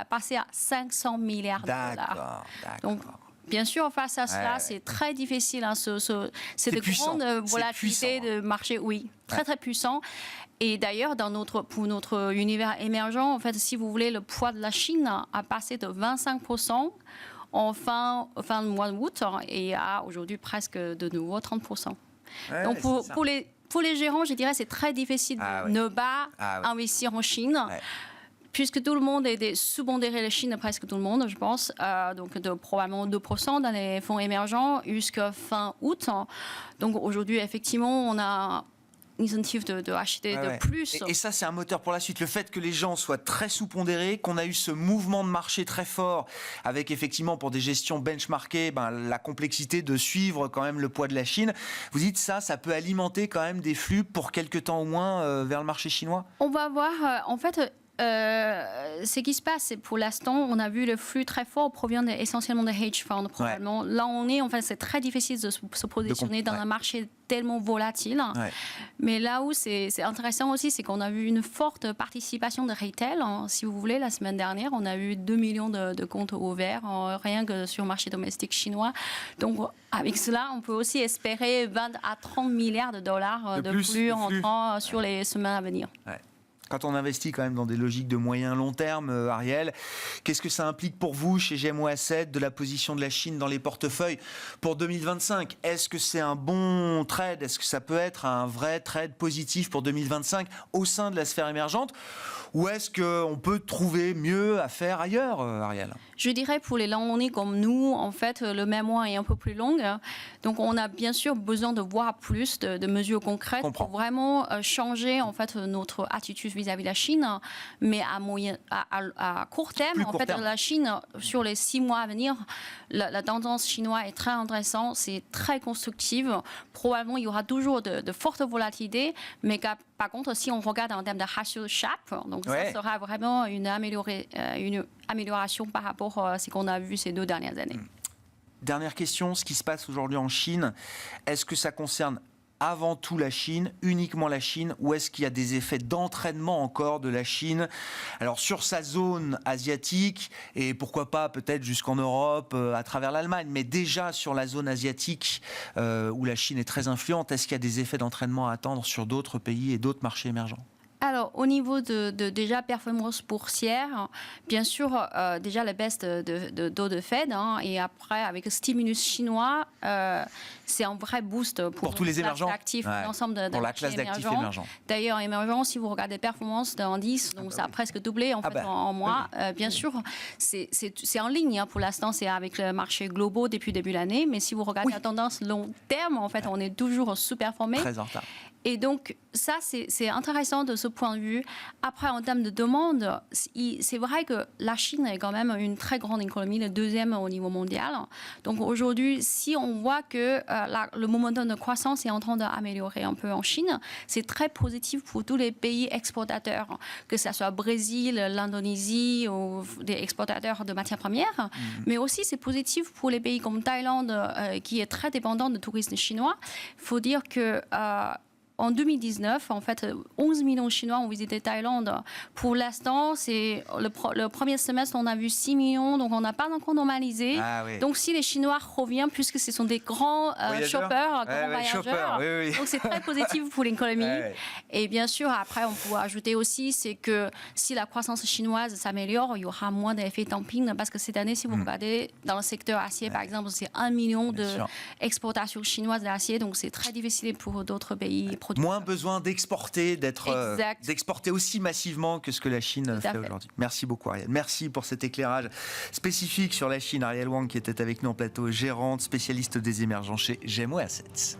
passé à 500 milliards de dollars. D'accord. Donc, bien sûr, face à cela, c'est très difficile. C'est de grande volatilité de marché, très puissant. Et d'ailleurs, pour notre univers émergent, en fait, si vous voulez, le poids de la Chine a passé de 25% en fin de mois d'août et a aujourd'hui presque de nouveau 30%. Donc, pour les gérants, je dirais, c'est très difficile de ne pas investir en Chine, puisque tout le monde est sous-pondéré la Chine, presque tout le monde, je pense, donc de probablement 2% dans les fonds émergents jusqu'à fin août. Donc aujourd'hui, effectivement, on a incentive de acheter de plus. Et ça, c'est un moteur pour la suite. Le fait que les gens soient très sous-pondérés, qu'on a eu ce mouvement de marché très fort, avec effectivement pour des gestions benchmarkées, la complexité de suivre quand même le poids de la Chine. Vous dites ça peut alimenter quand même des flux pour quelques temps au moins vers le marché chinois ? On va voir, en fait... ce qui se passe, c'est pour l'instant, on a vu le flux très fort provient essentiellement de hedge funds, probablement. Là, c'est très difficile de se positionner dans un marché tellement volatile. Mais là où c'est intéressant aussi, c'est qu'on a vu une forte participation de retail. Si vous voulez, la semaine dernière, on a eu 2 millions de comptes ouverts, rien que sur le marché domestique chinois. Donc, avec cela, on peut aussi espérer 20 à 30 milliards de dollars de flux entrant sur les semaines à venir. Quand on investit quand même dans des logiques de moyen long terme, Ariel, qu'est-ce que ça implique pour vous chez GMO Asset de la position de la Chine dans les portefeuilles pour 2025 ? Est-ce que c'est un bon trade ? Est-ce que ça peut être un vrai trade positif pour 2025 au sein de la sphère émergente ? Ou est-ce qu'on peut trouver mieux à faire ailleurs, Ariel ? Je dirais pour les long-only comme nous, en fait, le mémoire est un peu plus long. Donc, on a bien sûr besoin de voir plus de mesures concrètes pour vraiment changer en fait, notre attitude vis-à-vis de la Chine. Mais à court terme, la Chine, sur les 6 mois à venir, la tendance chinoise est très intéressante, c'est très constructive. Probablement, il y aura toujours de fortes volatilités, mais par contre, si on regarde en termes de ratio Sharpe, donc ça sera vraiment une amélioration par rapport à ce qu'on a vu ces 2 dernières années. Dernière question, ce qui se passe aujourd'hui en Chine, est-ce que ça concerne avant tout la Chine, uniquement la Chine, ou est-ce qu'il y a des effets d'entraînement encore de la Chine, alors sur sa zone asiatique, et pourquoi pas peut-être jusqu'en Europe, à travers l'Allemagne, mais déjà sur la zone asiatique, où la Chine est très influente, est-ce qu'il y a des effets d'entraînement à attendre sur d'autres pays et d'autres marchés émergents ? Alors, au niveau de déjà performance boursière, bien sûr, déjà la baisse taux de Fed, et après, avec le stimulus chinois, c'est un vrai boost pour tous les émergents d'actifs, l'ensemble de pour la classe d'actifs émergents. D'ailleurs, émergents, si vous regardez les performances d'un indice, donc ça a presque doublé en mois. Bien sûr, c'est en ligne pour l'instant, c'est avec le marché global depuis le début de l'année, mais si vous regardez la tendance long terme, en fait, on est toujours sous-performé. Très en retard. Et donc, ça, c'est intéressant de ce point de vue. Après, en termes de demande, c'est vrai que la Chine est quand même une très grande économie, le deuxième au niveau mondial. Donc aujourd'hui, si on voit que le momentum de croissance est en train d'améliorer un peu en Chine, c'est très positif pour tous les pays exportateurs, que ce soit Brésil, l'Indonésie ou des exportateurs de matières premières. Mais aussi, c'est positif pour les pays comme Thaïlande, qui est très dépendant de tourisme chinois. Il faut dire que en 2019, en fait, 11 millions de Chinois ont visité Thaïlande. Pour l'instant, c'est le premier semestre, on a vu 6 millions, donc on n'a pas encore normalisé. Ah, oui. Donc si les Chinois reviennent, puisque ce sont des grands shoppers, grands voyageurs, oui. donc c'est très positif pour l'économie. Ouais. Et bien sûr, après, on peut ajouter aussi, c'est que si la croissance chinoise s'améliore, il y aura moins d'effet dumping, parce que cette année, si vous regardez dans le secteur acier, par exemple, c'est 1 million d'exportations chinoises d'acier, donc c'est très difficile pour d'autres pays producteurs. Moins besoin d'exporter, d'exporter aussi massivement que ce que la Chine fait aujourd'hui. Merci beaucoup, Ariel. Merci pour cet éclairage spécifique sur la Chine. Ariel Wang qui était avec nous en plateau, gérante, spécialiste des émergents chez GMO Assets.